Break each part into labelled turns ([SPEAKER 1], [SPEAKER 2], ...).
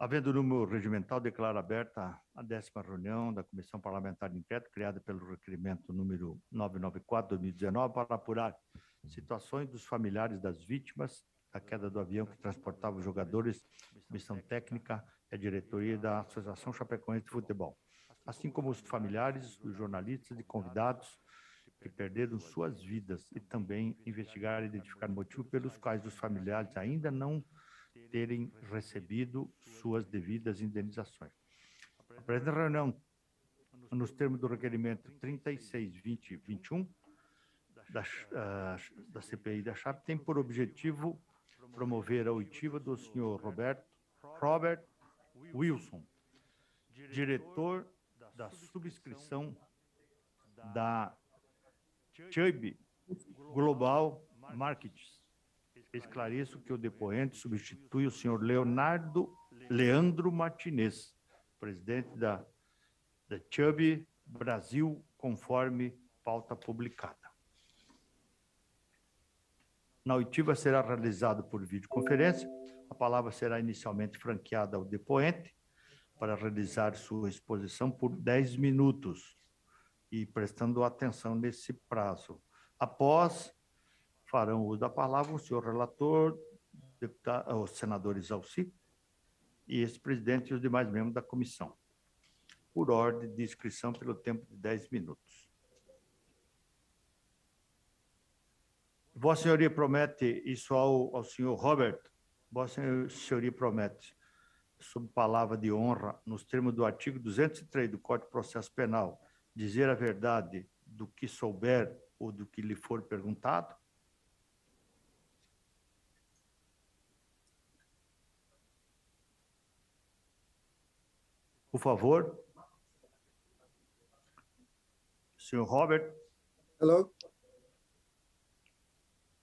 [SPEAKER 1] Havendo número regimental, declaro aberta a 10ª reunião da Comissão Parlamentar de Inquérito, criada pelo requerimento número 994/2019, para apurar situações dos familiares das vítimas da queda do avião que transportava os jogadores, comissão técnica e a diretoria da Associação Chapecoense de Futebol, assim como os familiares dos jornalistas e convidados que perderam suas vidas, e também investigar e identificar o motivo pelos quais os familiares ainda não terem recebido suas devidas indenizações. A presente reunião, nos termos do requerimento 36/2021 da CPI da Chape, tem por objetivo promover a oitiva do senhor Robert Wilson, diretor da subscrição da Chubb Global Markets. Esclareço que o depoente substitui o senhor Leandro Martinez, presidente da Chubb Brasil, conforme pauta publicada. Na oitiva será realizado por videoconferência. A palavra será inicialmente franqueada ao depoente para realizar sua exposição por 10 minutos e prestando atenção nesse prazo. Após, farão uso da palavra o senhor relator, o senador Isalci, e ex-presidente e os demais membros da comissão, por ordem de inscrição pelo tempo de 10 minutos. Vossa Senhoria promete isso ao senhor Robert? Vossa Senhoria promete, sob palavra de honra, nos termos do artigo 203 do Código de Processo Penal, dizer a verdade do que souber ou do que lhe for perguntado? Por favor. Senhor Robert.
[SPEAKER 2] Hello.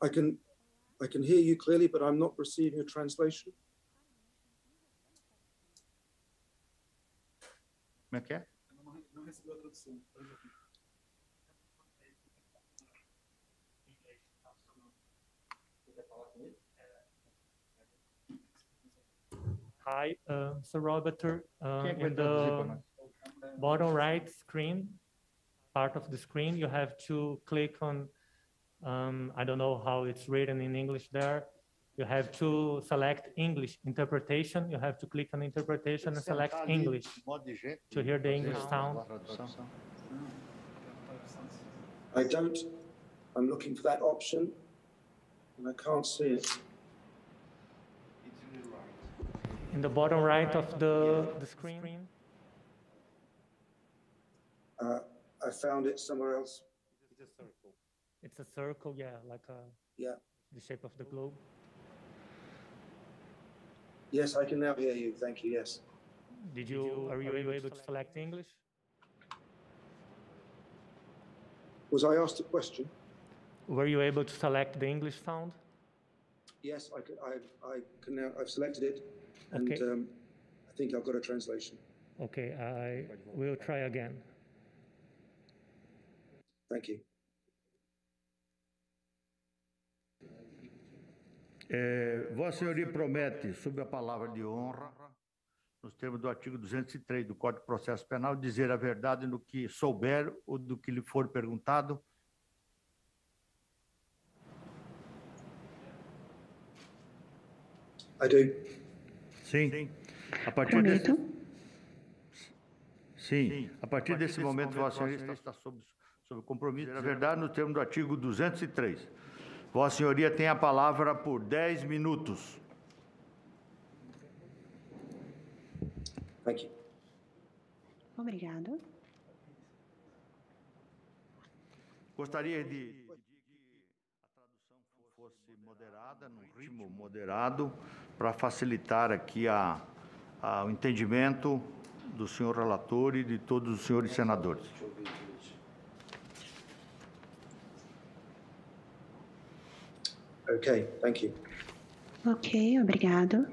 [SPEAKER 2] I can hear you clearly, but I'm not receiving a translation.
[SPEAKER 1] Como é que é?
[SPEAKER 2] Não recebeu a tradução.
[SPEAKER 3] Hi, Sir Robert. In the bottom right screen, part of the screen, you have to click on, I don't know how it's written in English there. You have to select English interpretation. You have to click on interpretation and select English to hear the English sound.
[SPEAKER 2] I don't. I'm looking for that option, and I can't see it.
[SPEAKER 3] In the bottom right of the screen.
[SPEAKER 2] I found it somewhere else.
[SPEAKER 3] It's a circle. It's a circle, yeah, like the shape of the globe.
[SPEAKER 2] Yes, I can now hear you. Thank you. Yes.
[SPEAKER 3] Are you able to select English?
[SPEAKER 2] Was I asked a question?
[SPEAKER 3] Were you able to select the English sound?
[SPEAKER 2] Yes, I can now. I've selected it, and
[SPEAKER 3] okay.
[SPEAKER 2] I think I've got a translation.
[SPEAKER 3] Okay, I will try again.
[SPEAKER 2] Thank you.
[SPEAKER 1] Vossa Senhoria promete, sob a palavra de honra, nos termos do artigo 203 do Código de Processo Penal, dizer a verdade no que souber ou do que lhe for perguntado?
[SPEAKER 2] I do.
[SPEAKER 1] Sim. A partir desse... Sim. A partir desse momento, Vossa Senhoria está sob compromisso de verdade no termo do artigo 203. Vossa Senhoria tem a palavra por 10 minutos.
[SPEAKER 2] Thank you.
[SPEAKER 4] Obrigado.
[SPEAKER 1] Gostaria de pedir que a tradução fosse moderada, num ritmo moderado, para facilitar aqui o entendimento do senhor relator e de todos os senhores senadores.
[SPEAKER 2] Okay, thank you.
[SPEAKER 4] Ok, obrigado.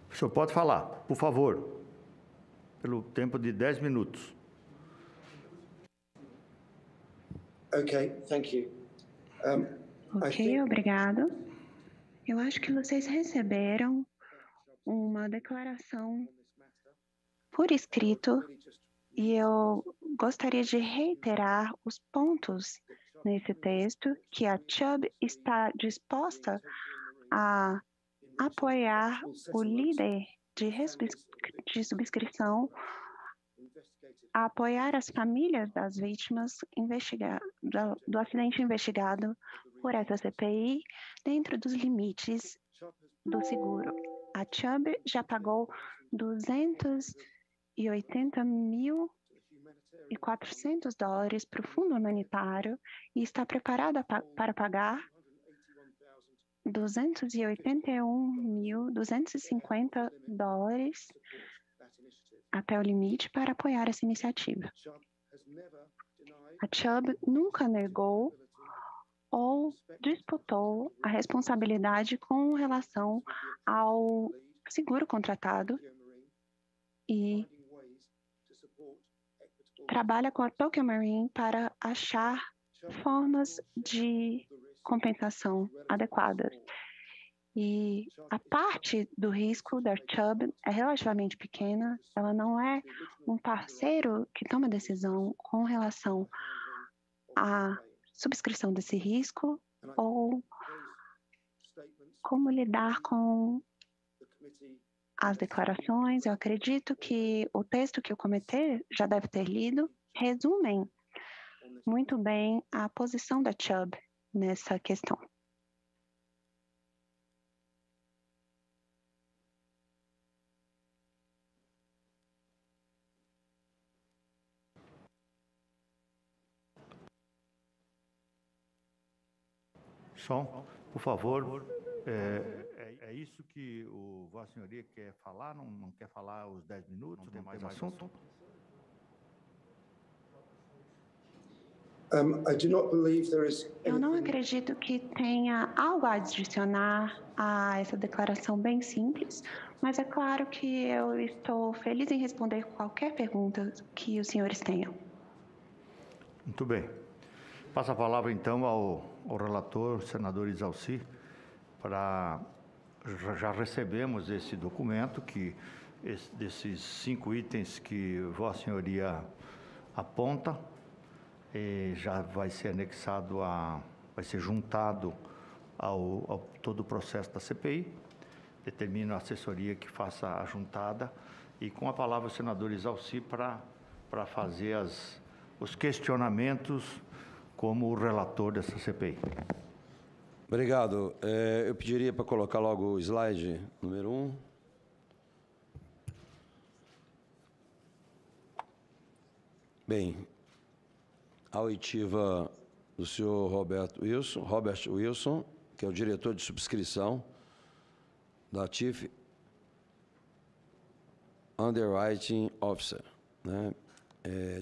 [SPEAKER 1] O senhor pode falar, por favor, pelo tempo de 10 minutos.
[SPEAKER 2] Okay, thank you. I
[SPEAKER 4] Ok,
[SPEAKER 2] think
[SPEAKER 4] obrigado. Eu acho que vocês receberam uma declaração por escrito e eu gostaria de reiterar os pontos nesse texto que a Chubb está disposta a apoiar o líder de subscrição, a apoiar as famílias das vítimas do acidente investigado por essa CPI dentro dos limites do seguro. A Chubb já pagou $280.400 para o fundo humanitário e está preparada para pagar $281.250 até o limite para apoiar essa iniciativa. A Chubb nunca negou ou disputou a responsabilidade com relação ao seguro contratado e trabalha com a Tokio Marine para achar formas de compensação adequadas. E a parte do risco da Chubb é relativamente pequena, ela não é um parceiro que toma decisão com relação à subscrição desse risco ou como lidar com as declarações. Eu acredito que o texto que o comitê já deve ter lido resumem muito bem a posição da Chubb nessa questão.
[SPEAKER 1] Som, por favor, é isso que o Vossa Senhoria quer falar? Não quer falar os 10 minutos? Não tem mais assunto?
[SPEAKER 2] I do not believe there is
[SPEAKER 4] Eu não acredito que tenha algo a adicionar a essa declaração bem simples, mas é claro que eu estou feliz em responder qualquer pergunta que os senhores tenham.
[SPEAKER 1] Muito bem. Passo a palavra, então, ao relator, senador Isalci, já recebemos esse documento, desses 5 itens que Vossa Senhoria aponta, já vai ser anexado, vai ser juntado ao todo o processo da CPI, determina a assessoria que faça a juntada, e com a palavra o senador Isalci para fazer os questionamentos como o relator dessa CPI.
[SPEAKER 5] Obrigado. Eu pediria para colocar logo o slide número 1. Bem, a oitiva do senhor Robert Wilson, que é o diretor de subscrição da Chief Underwriting Officer, né?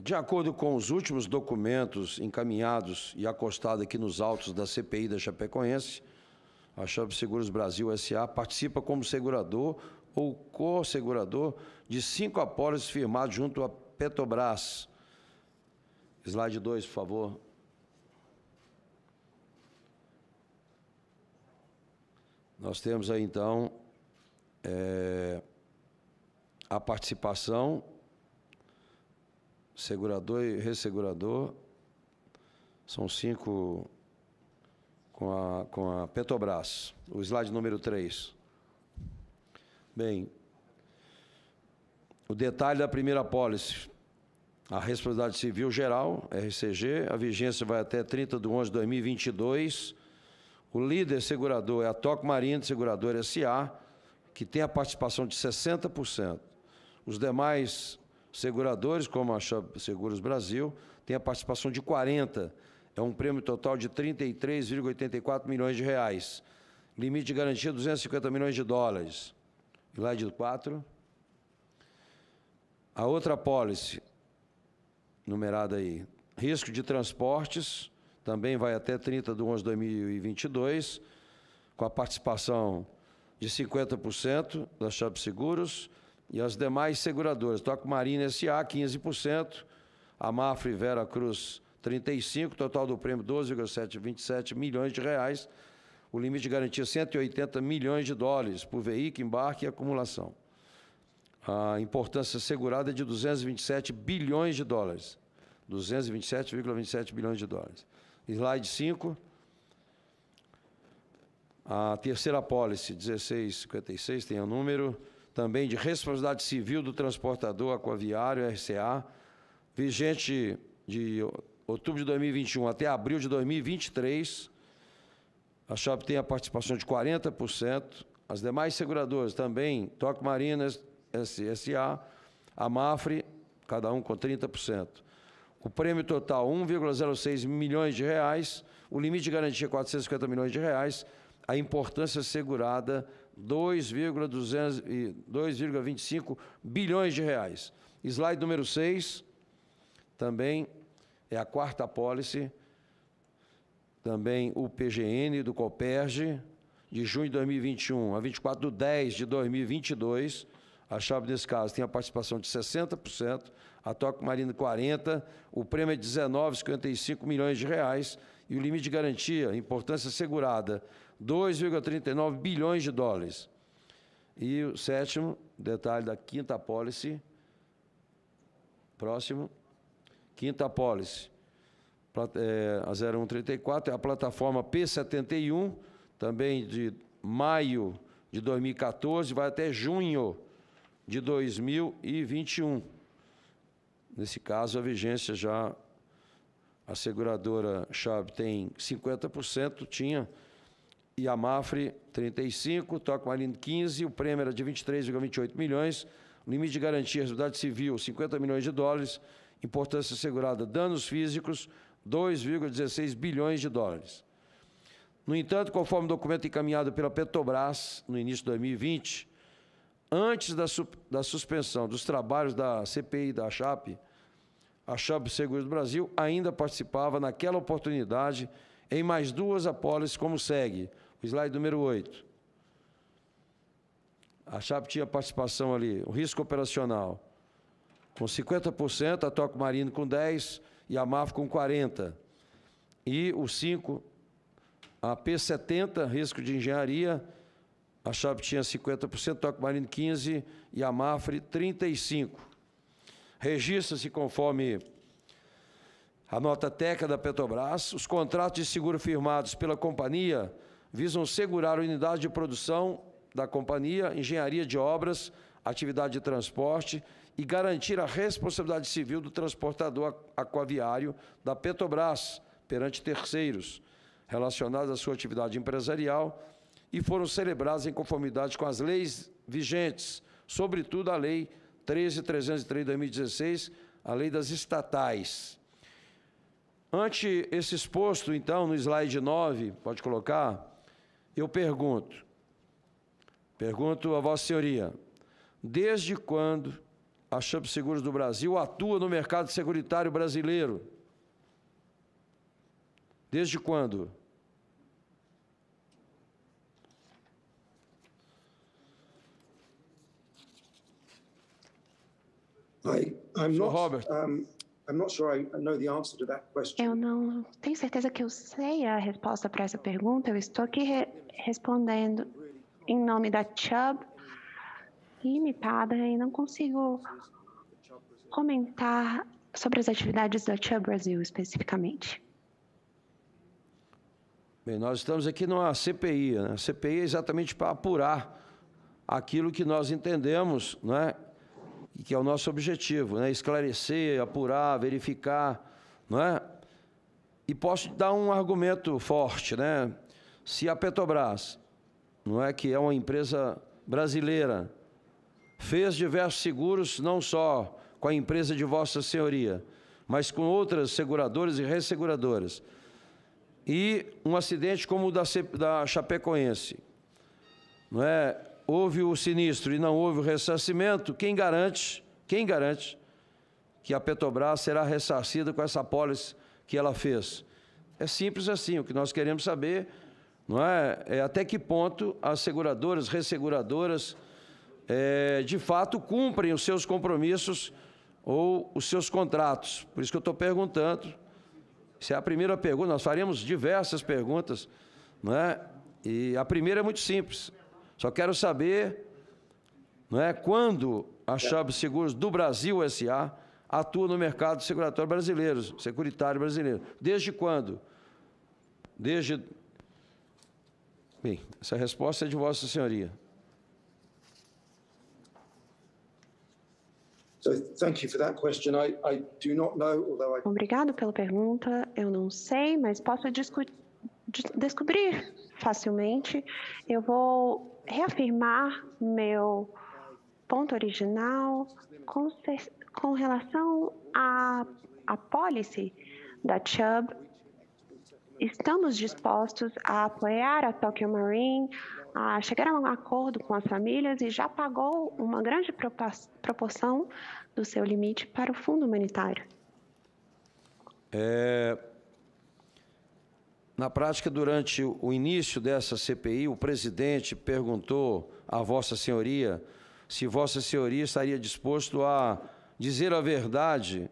[SPEAKER 5] De acordo com os últimos documentos encaminhados e acostados aqui nos autos da CPI da Chapecoense, a Chubb Seguros Brasil S.A. participa como segurador ou co-segurador de 5 apólices firmados junto à Petrobras. Slide 2, por favor. Nós temos aí, então, a participação, segurador e ressegurador, são 5 com a Petrobras. O slide número 3. Bem, o detalhe da primeira apólice. A responsabilidade civil geral, RCG, a vigência vai até 30/11/2022. O líder segurador é a Tokio Marine Seguradora S.A., que tem a participação de 60%. Os demais seguradores, como a Chubb Seguros Brasil, têm a participação de 40%. É um prêmio total de 33,84 milhões de reais. Limite de garantia, 250 milhões de dólares. Slide 4. A outra apólice, numerada aí, risco de transportes, também vai até 30/11/2022, com a participação de 50% da Chubb Seguros, e as demais seguradoras, Tokio Marine S.A., 15%, a Mafra e Vera Cruz, 35, total do prêmio 12,727 milhões de reais, o limite de garantia 180 milhões de dólares por veículo, embarque e acumulação. A importância assegurada é de 227 bilhões de dólares, 227,27 bilhões de dólares. Slide 5. A terceira apólice, 1656, tem o número também de responsabilidade civil do transportador aquaviário, RCA, vigente de outubro de 2021 até abril de 2023. A Shop tem a participação de 40%. As demais seguradoras também, Toque Marinas, SA, a Mafre, cada um com 30%. O prêmio total, 1,06 milhões de reais. O limite de garantia, 450 milhões de reais. A importância assegurada, 2,25 bilhões de reais. Slide número 6, também é a quarta apólice, também o PGN do Coperj, de junho de 2021 a 24/10/2022. A Shop, nesse caso, tem a participação de 60%, a Toque Marina 40%, o prêmio é 19,55 milhões de reais e o limite de garantia, importância assegurada, 2,39 bilhões de dólares. E o sétimo, detalhe da quinta apólice, próximo, quinta apólice, a 0134, é a plataforma P71, também de maio de 2014, vai até junho de 2021. Nesse caso, a vigência já, a seguradora Shop tem 50%, tinha, e a Mafre 35%, Toque Marino 15%, o prêmio era de 23,28 milhões, limite de garantia, responsabilidade civil, 50 milhões de dólares, importância assegurada, danos físicos, 2,16 bilhões de dólares. No entanto, conforme o documento encaminhado pela Petrobras, no início de 2020, antes da suspensão dos trabalhos da CPI da Shop, a Shop Seguros do Brasil ainda participava, naquela oportunidade, em mais duas apólices, como segue. O slide número 8. A Shop tinha participação ali, o risco operacional, com 50%, a Toque Marino com 10% e a MAF com 40%. E o 5%, a P70, risco de engenharia, a Shop tinha 50%, Toque Marino 15% e a Mafre 35%. Registra-se conforme a nota técnica da Petrobras, os contratos de seguro firmados pela companhia visam segurar a unidade de produção da companhia, engenharia de obras, atividade de transporte e garantir a responsabilidade civil do transportador aquaviário da Petrobras perante terceiros relacionados à sua atividade empresarial e foram celebrados em conformidade com as leis vigentes, sobretudo a Lei 13.303 de 2016, a Lei das Estatais. Ante esse exposto, então, no slide 9, pode colocar, eu pergunto a Vossa Senhoria, desde quando a Shop Seguros do Brasil atua no mercado seguritário brasileiro? Desde quando?
[SPEAKER 4] Eu não tenho certeza que eu sei a resposta para essa pergunta. Eu estou aqui respondendo em nome da Chubb Limitada e não consigo comentar sobre as atividades da Chubb Brasil especificamente.
[SPEAKER 5] Bem, nós estamos aqui numa CPI, né? A CPI é exatamente para apurar aquilo que nós entendemos, não é? E que é o nosso objetivo, né? Esclarecer, apurar, verificar, não é? E posso dar um argumento forte, né? Se a Petrobras, não é, que é uma empresa brasileira, fez diversos seguros, não só com a empresa de Vossa Senhoria, mas com outras seguradoras e resseguradoras, e um acidente como o da Chapecoense, não é? Houve o sinistro e não houve o ressarcimento, quem garante que a Petrobras será ressarcida com essa apólice que ela fez? É simples assim, o que nós queremos saber, não é até que ponto as seguradoras, resseguradoras, de fato cumprem os seus compromissos ou os seus contratos. Por isso que eu estou perguntando, Essa é a primeira pergunta, nós faremos diversas perguntas, não é? E a primeira é muito simples. Só quero saber, não é, quando a Chubb Seguros do Brasil S.A. atua no mercado seguratório brasileiro, securitário brasileiro. Desde quando? Desde... Bem, essa resposta é de Vossa Senhoria.
[SPEAKER 4] Obrigado pela pergunta. Eu não sei, mas posso descobrir facilmente. Eu vou reafirmar meu ponto original com relação à policy da Chubb. Estamos dispostos a apoiar a Tokio Marine, a chegar a um acordo com as famílias e já pagou uma grande proporção do seu limite para o fundo humanitário.
[SPEAKER 5] Na prática, durante o início dessa CPI, o presidente perguntou a Vossa Senhoria se Vossa Senhoria estaria disposto a dizer a verdade,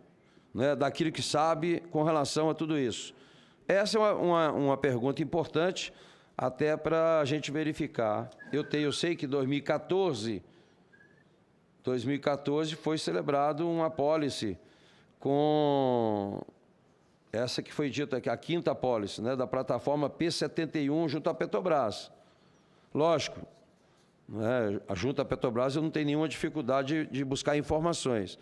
[SPEAKER 5] né, daquilo que sabe com relação a tudo isso. Essa é uma pergunta importante, até para a gente verificar. Eu sei que em 2014 foi celebrado uma apólice com essa que foi dita aqui, a quinta apólice, né, da plataforma P71 junto à Petrobras. Lógico, né, junto à Petrobras eu não tenho nenhuma dificuldade de buscar informações.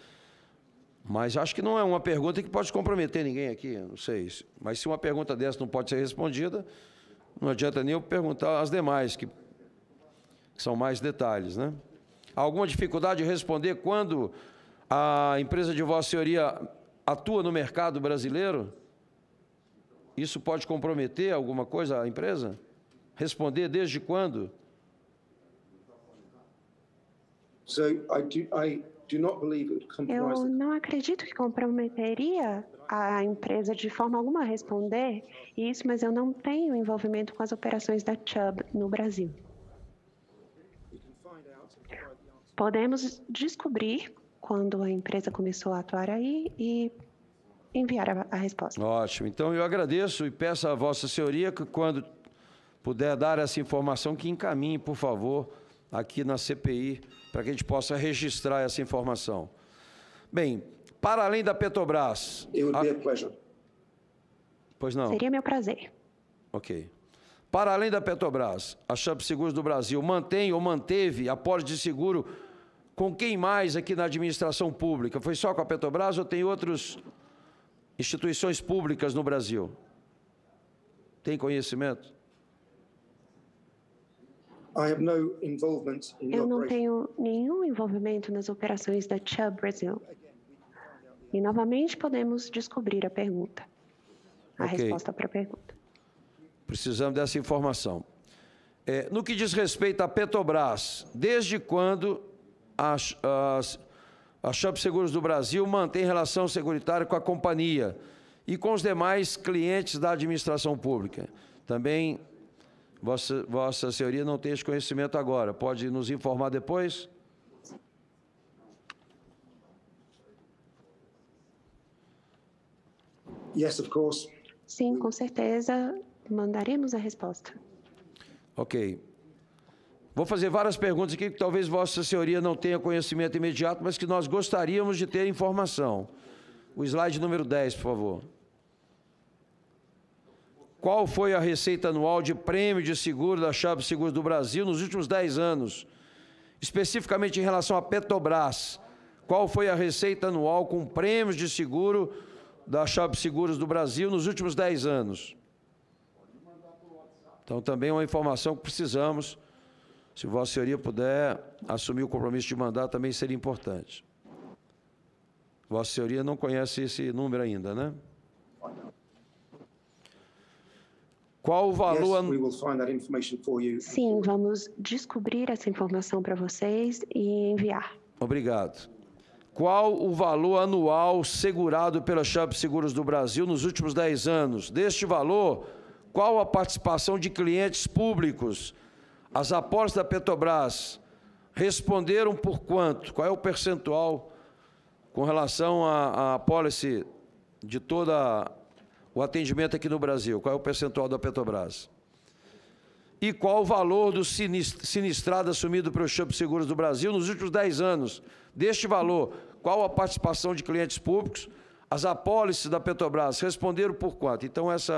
[SPEAKER 5] Mas acho que não é uma pergunta que pode comprometer ninguém aqui, não sei. Mas se uma pergunta dessa não pode ser respondida, não adianta nem eu perguntar as demais, que são mais detalhes, né? Alguma dificuldade de responder quando a empresa de Vossa Senhoria atua no mercado brasileiro? Isso pode comprometer alguma coisa a empresa? Responder desde quando?
[SPEAKER 4] Eu não acredito que comprometeria a empresa de forma alguma a responder isso, mas eu não tenho envolvimento com as operações da Chubb no Brasil. Podemos descobrir quando a empresa começou a atuar aí e enviar a resposta.
[SPEAKER 5] Ótimo. Então, eu agradeço e peço a Vossa Senhoria que, quando puder dar essa informação, que encaminhe, por favor, aqui na CPI, para que a gente possa registrar essa informação. Bem, para além da Petrobras...
[SPEAKER 2] It would be a pleasure.
[SPEAKER 5] Pois não?
[SPEAKER 4] Seria meu prazer.
[SPEAKER 5] Ok. Para além da Petrobras, a Chubb Seguros do Brasil mantém ou manteve apólice de seguro com quem mais aqui na administração pública? Foi só com a Petrobras ou tem outras instituições públicas no Brasil? Tem conhecimento?
[SPEAKER 4] Eu não tenho nenhum envolvimento nas operações da Chubb Brasil. E, novamente, podemos descobrir a pergunta, a resposta para a pergunta.
[SPEAKER 5] Precisamos dessa informação. No que diz respeito à Petrobras, desde quando a Chubb Seguros do Brasil mantém relação securitária com a companhia e com os demais clientes da administração pública? Também... Vossa Senhoria não tem esse conhecimento agora. Pode nos informar depois?
[SPEAKER 2] Yes, of course.
[SPEAKER 4] Sim, com certeza. Mandaremos a resposta.
[SPEAKER 5] Ok. Vou fazer várias perguntas aqui que talvez Vossa Senhoria não tenha conhecimento imediato, mas que nós gostaríamos de ter informação. O slide número 10, por favor. Qual foi a receita anual de prêmio de seguro da Chubb Seguros do Brasil nos últimos 10 anos? Especificamente em relação à Petrobras, qual foi a receita anual com prêmios de seguro da Chubb Seguros do Brasil nos últimos 10 anos? Então, também é uma informação que precisamos. Se Vossa Senhoria puder assumir o compromisso de mandar, também seria importante. Vossa Senhoria não conhece esse número ainda, né? Qual o valor...
[SPEAKER 4] Sim, vamos descobrir essa informação para vocês e enviar.
[SPEAKER 5] Obrigado. Qual o valor anual segurado pela Chubb Seguros do Brasil nos últimos 10 anos? Deste valor, qual a participação de clientes públicos? As apólices da Petrobras responderam por quanto? Qual é o percentual com relação à apólice de toda o atendimento aqui no Brasil? Qual é o percentual da Petrobras? E qual o valor do sinistrado assumido pelo Chubb Seguros do Brasil nos últimos 10 anos? Deste valor, qual a participação de clientes públicos? As apólices da Petrobras responderam por quanto? Então, esses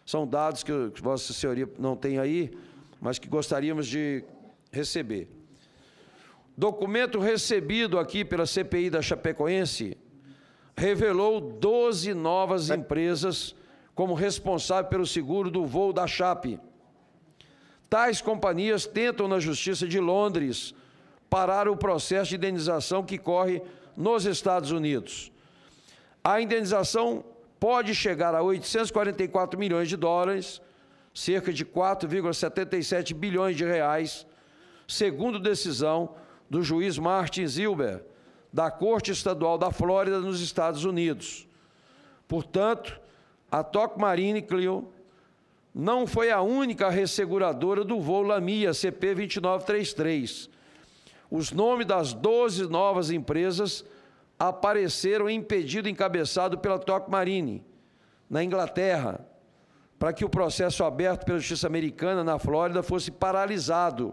[SPEAKER 5] são dados que Vossa Senhoria não tem aí, mas que gostaríamos de receber. Documento recebido aqui pela CPI da Chapecoense revelou 12 novas empresas como responsável pelo seguro do voo da Chape. Tais companhias tentam na Justiça de Londres parar o processo de indenização que corre nos Estados Unidos. A indenização pode chegar a 844 milhões de dólares, cerca de 4,77 bilhões de reais, segundo decisão do juiz Martin Zilber, da Corte Estadual da Flórida, nos Estados Unidos. Portanto, a Toque Marine Clio não foi a única resseguradora do voo Lamia CP 2933. Os nomes das 12 novas empresas apareceram em pedido encabeçado pela Toque Marine, na Inglaterra, para que o processo aberto pela Justiça Americana na Flórida fosse paralisado.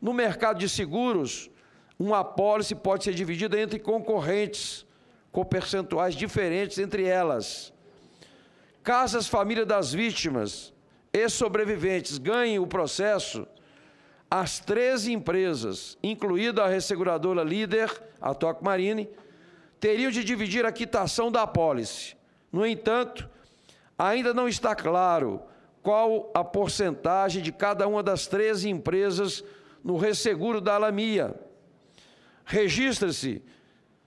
[SPEAKER 5] No mercado de seguros, uma apólice pode ser dividida entre concorrentes, com percentuais diferentes entre elas. Caso as famílias das vítimas e sobreviventes ganhem o processo, as 13 empresas, incluída a resseguradora líder, a Toque Marine, teriam de dividir a quitação da apólice. No entanto, ainda não está claro qual a porcentagem de cada uma das 13 empresas no resseguro da Lamia. Registra-se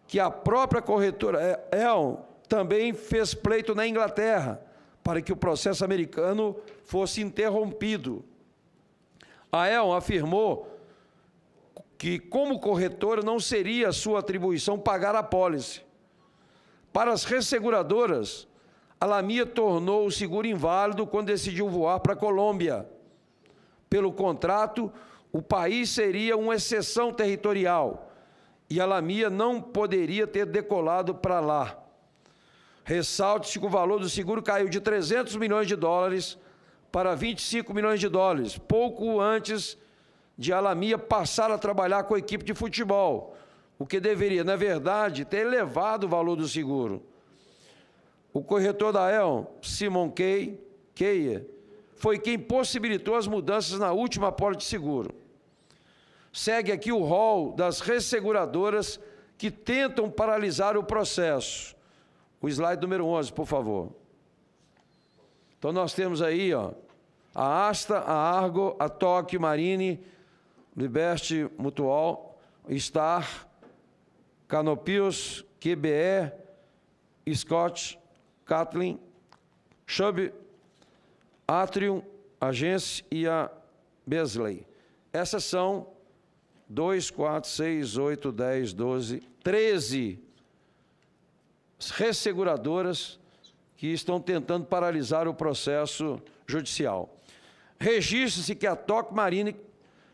[SPEAKER 5] que a própria corretora Aon também fez pleito na Inglaterra para que o processo americano fosse interrompido. A Aon afirmou que, como corretora, não seria sua atribuição pagar a apólice. Para as resseguradoras, a Lamia tornou o seguro inválido quando decidiu voar para a Colômbia. Pelo contrato, o país seria uma exceção territorial e a Lamia não poderia ter decolado para lá. Ressalte-se que o valor do seguro caiu de 300 milhões de dólares para 25 milhões de dólares, pouco antes de a Lamia passar a trabalhar com a equipe de futebol, o que deveria, na verdade, ter elevado o valor do seguro. O corretor da Aon, Simon Keyer, foi quem possibilitou as mudanças na última apólice de seguro. Segue aqui o rol das resseguradoras que tentam paralisar o processo. O slide número 11, por favor. Então, nós temos aí, ó, a Asta, a Argo, a Toque Marine, Liberty Mutual, Star, Canopios, QBE, Scott, Catlin, Chubb, Atrium, Agência e a Beasley. Essas são 2, 4, 6, 8, 10, 12, 13 resseguradoras que estão tentando paralisar o processo judicial. Registre-se que a Toque Marine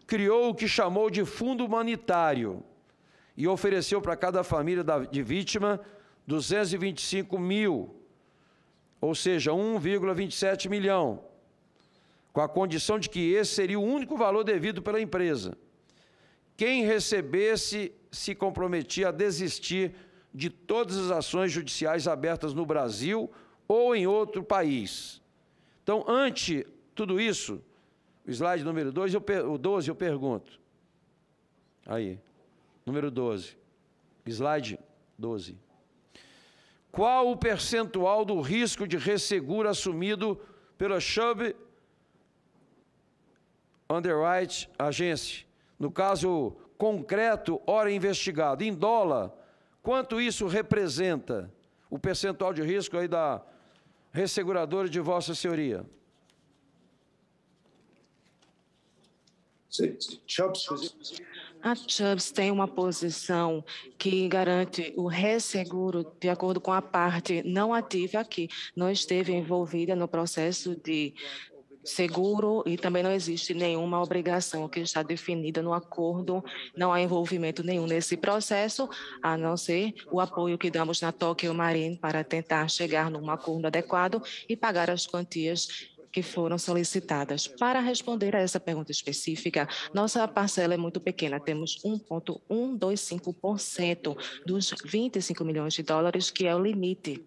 [SPEAKER 5] criou o que chamou de fundo humanitário e ofereceu para cada família de vítima 225 mil, ou seja, 1,27 milhão, com a condição de que esse seria o único valor devido pela empresa. Quem recebesse se comprometia a desistir de todas as ações judiciais abertas no Brasil ou em outro país. Então, ante tudo isso, o slide número 12, eu pergunto. Aí, número 12. Slide 12. Qual o percentual do risco de resseguro assumido pela Chubb Underwriting Agency? No caso concreto, ora investigado, em dólar, quanto isso representa o percentual de risco aí da resseguradora de Vossa Senhoria?
[SPEAKER 6] A Chubb tem uma posição que garante o resseguro de acordo com a parte não ativa que não esteve envolvida no processo de seguro e também não existe nenhuma obrigação que está definida no acordo, não há envolvimento nenhum nesse processo, a não ser o apoio que damos na Tokyo Marine para tentar chegar num acordo adequado e pagar as quantias que foram solicitadas. Para responder a essa pergunta específica, nossa parcela é muito pequena, temos 1,125% dos 25 milhões de dólares, que é o limite.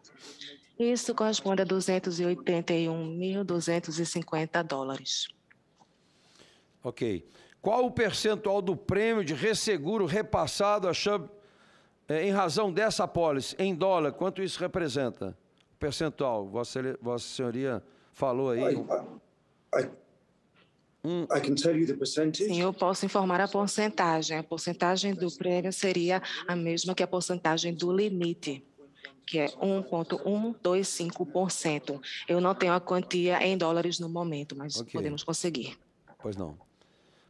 [SPEAKER 6] Isso corresponde a 281.250 dólares.
[SPEAKER 5] Ok. Qual o percentual do prêmio de resseguro repassado a Chubb em razão dessa apólice? Em dólar, quanto isso representa? Percentual, Vossa Senhoria falou aí.
[SPEAKER 2] I can tell you the percentage.
[SPEAKER 6] Sim, eu posso informar a porcentagem. A porcentagem do prêmio seria a mesma que a porcentagem do limite, que é 1,125%. Eu não tenho a quantia em dólares no momento, mas podemos conseguir.
[SPEAKER 5] Pois não.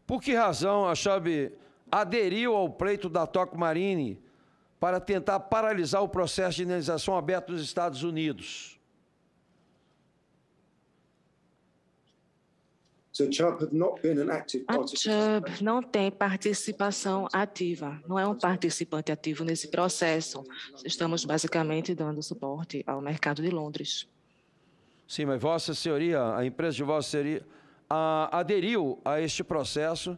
[SPEAKER 5] Por que razão a Chubb aderiu ao pleito da Tokyo Marine para tentar paralisar o processo de indenização aberto nos Estados Unidos?
[SPEAKER 2] So Chubb have not been an active
[SPEAKER 6] A
[SPEAKER 2] participant.
[SPEAKER 6] Chubb não tem participação ativa, não é um participante ativo nesse processo. Estamos basicamente dando suporte ao mercado de Londres.
[SPEAKER 5] Sim, mas Vossa Senhoria, a empresa de Vossa Senhoria, aderiu a este processo,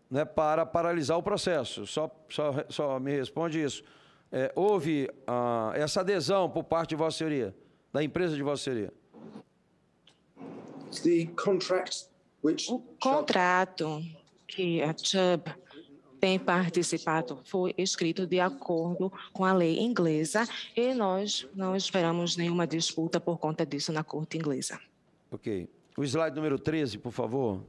[SPEAKER 5] né, para paralisar o processo. Só me responde isso. Houve essa adesão por parte de Vossa Senhoria, da empresa de Vossa Senhoria?
[SPEAKER 2] The contract which
[SPEAKER 6] O contrato que a Chubb tem participado foi escrito de acordo com a lei inglesa e nós não esperamos nenhuma disputa por conta disso na corte inglesa.
[SPEAKER 5] Ok. O slide número 13, por favor.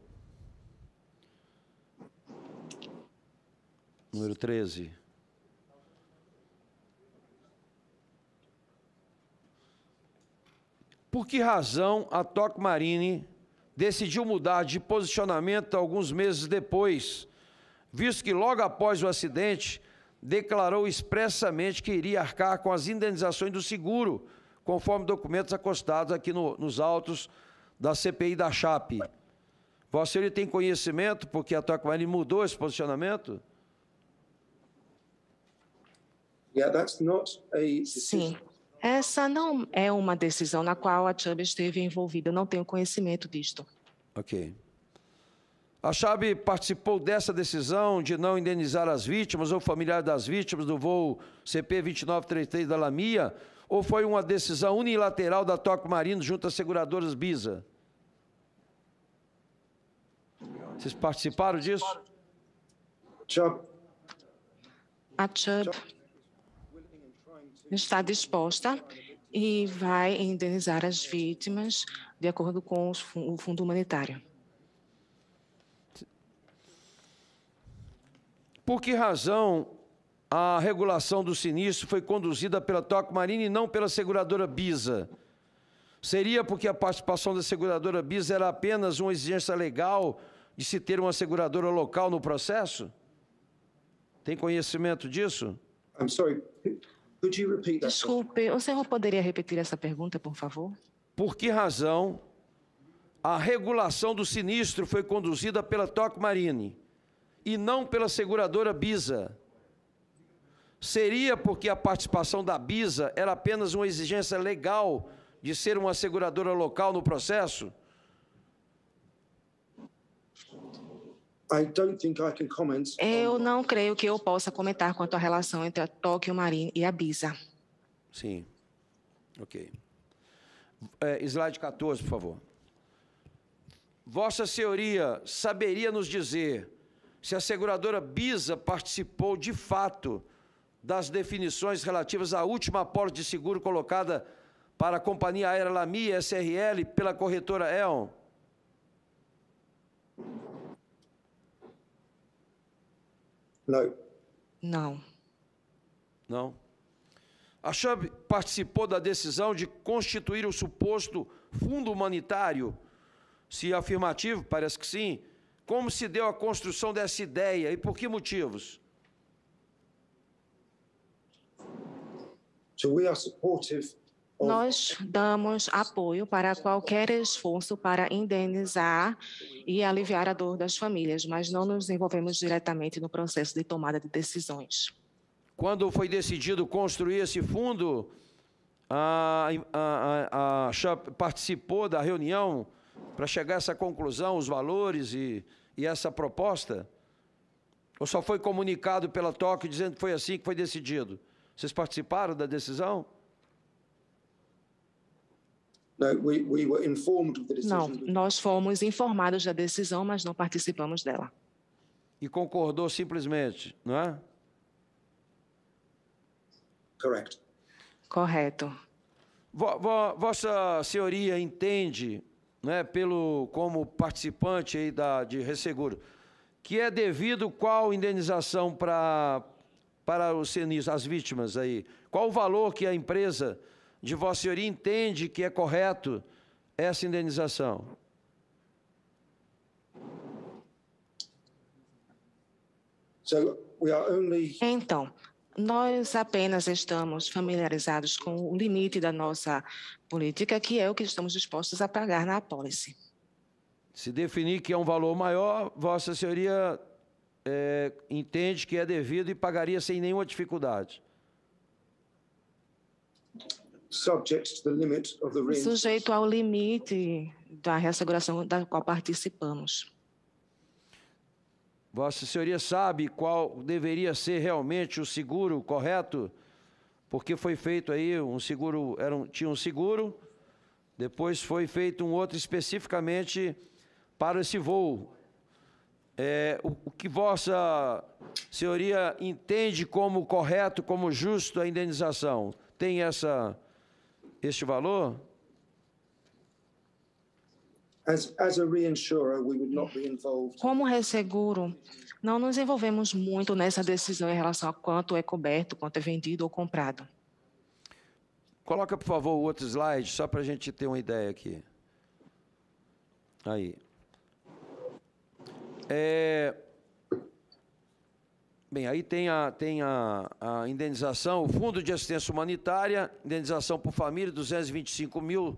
[SPEAKER 5] Número 13. Por que razão a Tokyo Marine decidiu mudar de posicionamento alguns meses depois, visto que logo após o acidente declarou expressamente que iria arcar com as indenizações do seguro, conforme documentos acostados aqui nos autos da CPI da Chape? Vossa Senhoria tem conhecimento porque a Tokyo Marine mudou esse posicionamento?
[SPEAKER 2] Yeah, that's not a
[SPEAKER 6] Sim, essa não é uma decisão na qual a Chubb esteve envolvida. Eu não tenho conhecimento disto.
[SPEAKER 5] Ok. A Chape participou dessa decisão de não indenizar as vítimas ou familiares das vítimas do voo CP-2933 da Lamia, ou foi uma decisão unilateral da Tokyo Marine junto às seguradoras Bisa? Vocês participaram disso?
[SPEAKER 2] Chubb.
[SPEAKER 6] A Chubb está disposta e vai indenizar as vítimas de acordo com o fundo humanitário.
[SPEAKER 5] Por que razão a regulação do sinistro foi conduzida pela Tokyo Marine e não pela seguradora Bisa? Seria porque a participação da seguradora Bisa era apenas uma exigência legal de se ter uma seguradora local no processo? Tem conhecimento disso?
[SPEAKER 2] I'm sorry. Could you repeat that?
[SPEAKER 6] Desculpe, o senhor poderia repetir essa pergunta, por favor?
[SPEAKER 5] Por que razão a regulação do sinistro foi conduzida pela Tokyo Marine e não pela seguradora Bisa? Seria porque a participação da Bisa era apenas uma exigência legal de ser uma seguradora local no processo?
[SPEAKER 2] I don't think I can comment.
[SPEAKER 6] Eu não creio que eu possa comentar quanto à relação entre a Tokyo Marine e a Bisa.
[SPEAKER 5] Sim. Ok. Slide 14, por favor. Vossa Senhoria saberia nos dizer se a seguradora Bisa participou de fato das definições relativas à última apólice de seguro colocada para a companhia aérea Lamia SRL pela corretora Aon?
[SPEAKER 2] No.
[SPEAKER 6] Não.
[SPEAKER 5] Não. A Chubb participou da decisão de constituir o suposto fundo humanitário? Se afirmativo, parece que sim. Como se deu a construção dessa ideia e por que motivos?
[SPEAKER 2] So we are supportive
[SPEAKER 6] Nós damos apoio para qualquer esforço para indenizar e aliviar a dor das famílias, mas não nos envolvemos diretamente no processo de tomada de decisões.
[SPEAKER 5] Quando foi decidido construir esse fundo, a Chubb participou da reunião para chegar a essa conclusão, os valores e essa proposta? Ou só foi comunicado pela Tóquio dizendo que foi assim que foi decidido? Vocês participaram da decisão?
[SPEAKER 6] Não, nós fomos informados da decisão, mas não participamos dela.
[SPEAKER 5] E concordou simplesmente, não é?
[SPEAKER 6] Correto.
[SPEAKER 5] Vossa Senhoria entende, né, como participante aí de Resseguro, que é devido qual indenização para os sinistros, as vítimas aí? Qual o valor que a empresa de Vossa Senhoria entende que é correto essa indenização?
[SPEAKER 6] Então, nós apenas estamos familiarizados com o limite da nossa política, que é o que estamos dispostos a pagar na apólice.
[SPEAKER 5] Se definir que é um valor maior, Vossa Senhoria entende que é devido e pagaria sem nenhuma dificuldade.
[SPEAKER 6] Sujeito ao limite da reasseguração da qual participamos.
[SPEAKER 5] Vossa Senhoria sabe qual deveria ser realmente o seguro correto? Porque foi feito aí um seguro, tinha um seguro, depois foi feito um outro especificamente para esse voo. O que Vossa Senhoria entende como correto, como justo a indenização? Tem este valor?
[SPEAKER 6] Como resseguro, não nos envolvemos muito nessa decisão em relação a quanto é coberto, quanto é vendido ou comprado.
[SPEAKER 5] Coloca, por favor, o outro slide, só para a gente ter uma ideia aqui. Aí. Bem, aí tem a indenização, o Fundo de Assistência Humanitária, indenização por família, $225 mil,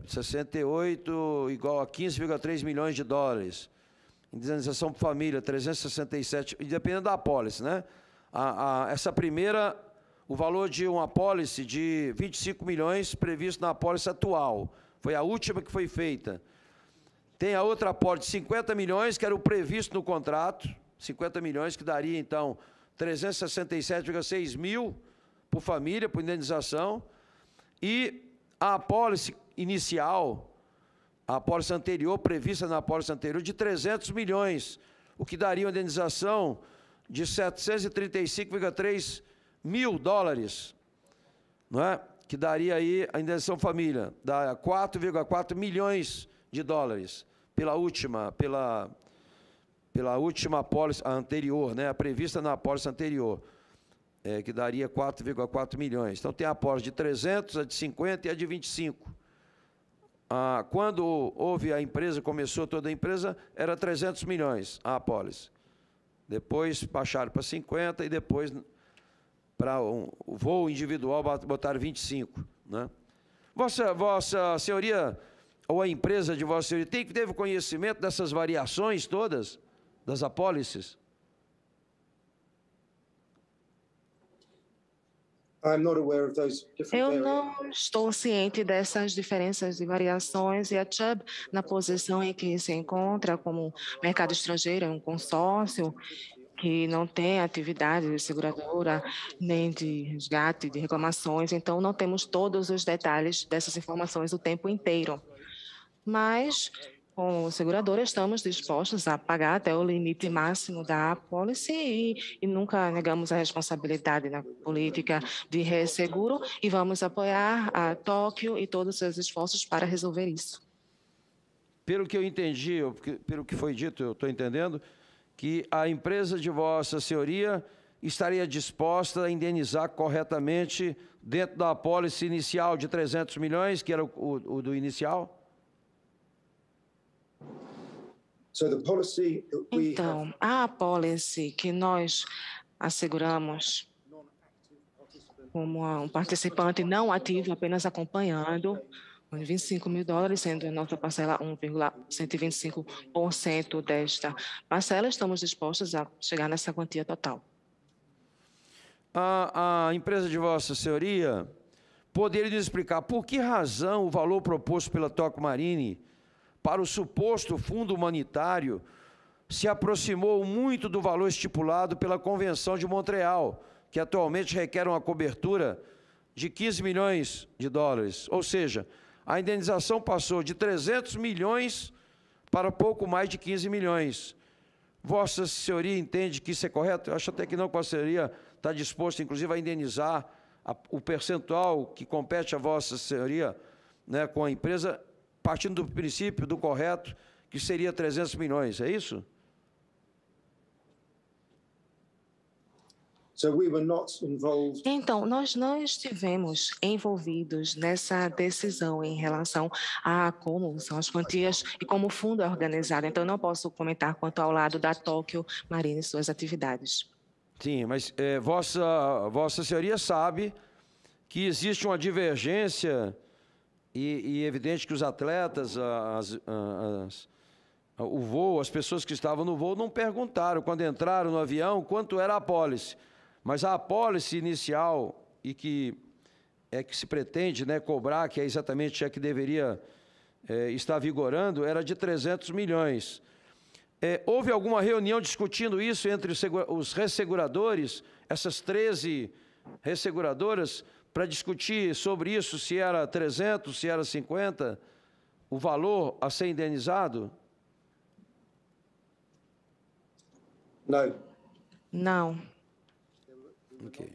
[SPEAKER 5] 68 igual a 15,3 milhões de dólares. Indenização por família, 367, dependendo da apólice, né? Essa primeira, o valor de uma apólice de 25 milhões previsto na apólice atual. Foi a última que foi feita. Tem a outra apólice de 50 milhões, que era o previsto no contrato, 50 milhões, que daria, então, 367,6 mil por família, por indenização. E a apólice inicial, a apólice anterior, prevista na apólice anterior, de 300 milhões, o que daria uma indenização de 735,3 mil dólares, não é? Que daria aí a indenização família, dá 4,4 milhões de dólares, pela última apólice anterior, né? A prevista na apólice anterior. Que daria 4,4 milhões. Então, tem a apólice de 300, a de 50 e a de 25. Quando houve a empresa, começou toda a empresa, era 300 milhões a apólice. Depois baixaram para 50 e depois, para o voo individual, botaram 25. Né? Vossa Senhoria, ou a empresa de Vossa Senhoria, teve conhecimento dessas variações todas, das apólices?
[SPEAKER 6] Eu não estou ciente dessas diferenças e variações, e a Chubb, na posição em que se encontra como mercado estrangeiro, é um consórcio que não tem atividade de seguradora, nem de resgate, de reclamações, então não temos todos os detalhes dessas informações o tempo inteiro. Mas, como seguradora, estamos dispostos a pagar até o limite máximo da apólice e nunca negamos a responsabilidade na política de resseguro e vamos apoiar a Tóquio e todos os seus esforços para resolver isso.
[SPEAKER 5] Pelo que eu entendi, pelo que foi dito, eu estou entendendo que a empresa de Vossa Senhoria estaria disposta a indenizar corretamente dentro da apólice inicial de 300 milhões, que era o do inicial?
[SPEAKER 6] Então, a apólice que nós asseguramos como um participante não ativo, apenas acompanhando, com US$25 mil, sendo a nossa parcela 1,125% desta parcela. Estamos dispostos a chegar nessa quantia total.
[SPEAKER 5] A empresa de Vossa Senhoria poderia nos explicar por que razão o valor proposto pela Tokyo Marine para o suposto fundo humanitário se aproximou muito do valor estipulado pela Convenção de Montreal, que atualmente requer uma cobertura de US$15 milhões. Ou seja, a indenização passou de 300 milhões para pouco mais de 15 milhões. Vossa Senhoria entende que isso é correto? Eu acho até que não, que Vossa Senhoria está disposto, inclusive, a indenizar o percentual que compete a Vossa Senhoria, né, com a empresa, partindo do princípio, do correto, que seria 300 milhões, é isso?
[SPEAKER 6] Então, nós não estivemos envolvidos nessa decisão em relação a como são as quantias e como o fundo é organizado. Então, não posso comentar quanto ao lado da Tokyo Marine e suas atividades.
[SPEAKER 5] Sim, mas Vossa Senhoria sabe que existe uma divergência e evidente que os atletas, o voo, as pessoas que estavam no voo não perguntaram, quando entraram no avião, quanto era a apólice. Mas a apólice inicial, e que se pretende, né, cobrar, que é exatamente a que deveria estar vigorando, era de 300 milhões. Houve alguma reunião discutindo isso entre os resseguradores, essas 13 resseguradoras, para discutir sobre isso, se era 300, se era 50, o valor a ser indenizado?
[SPEAKER 6] Não.
[SPEAKER 5] Okay.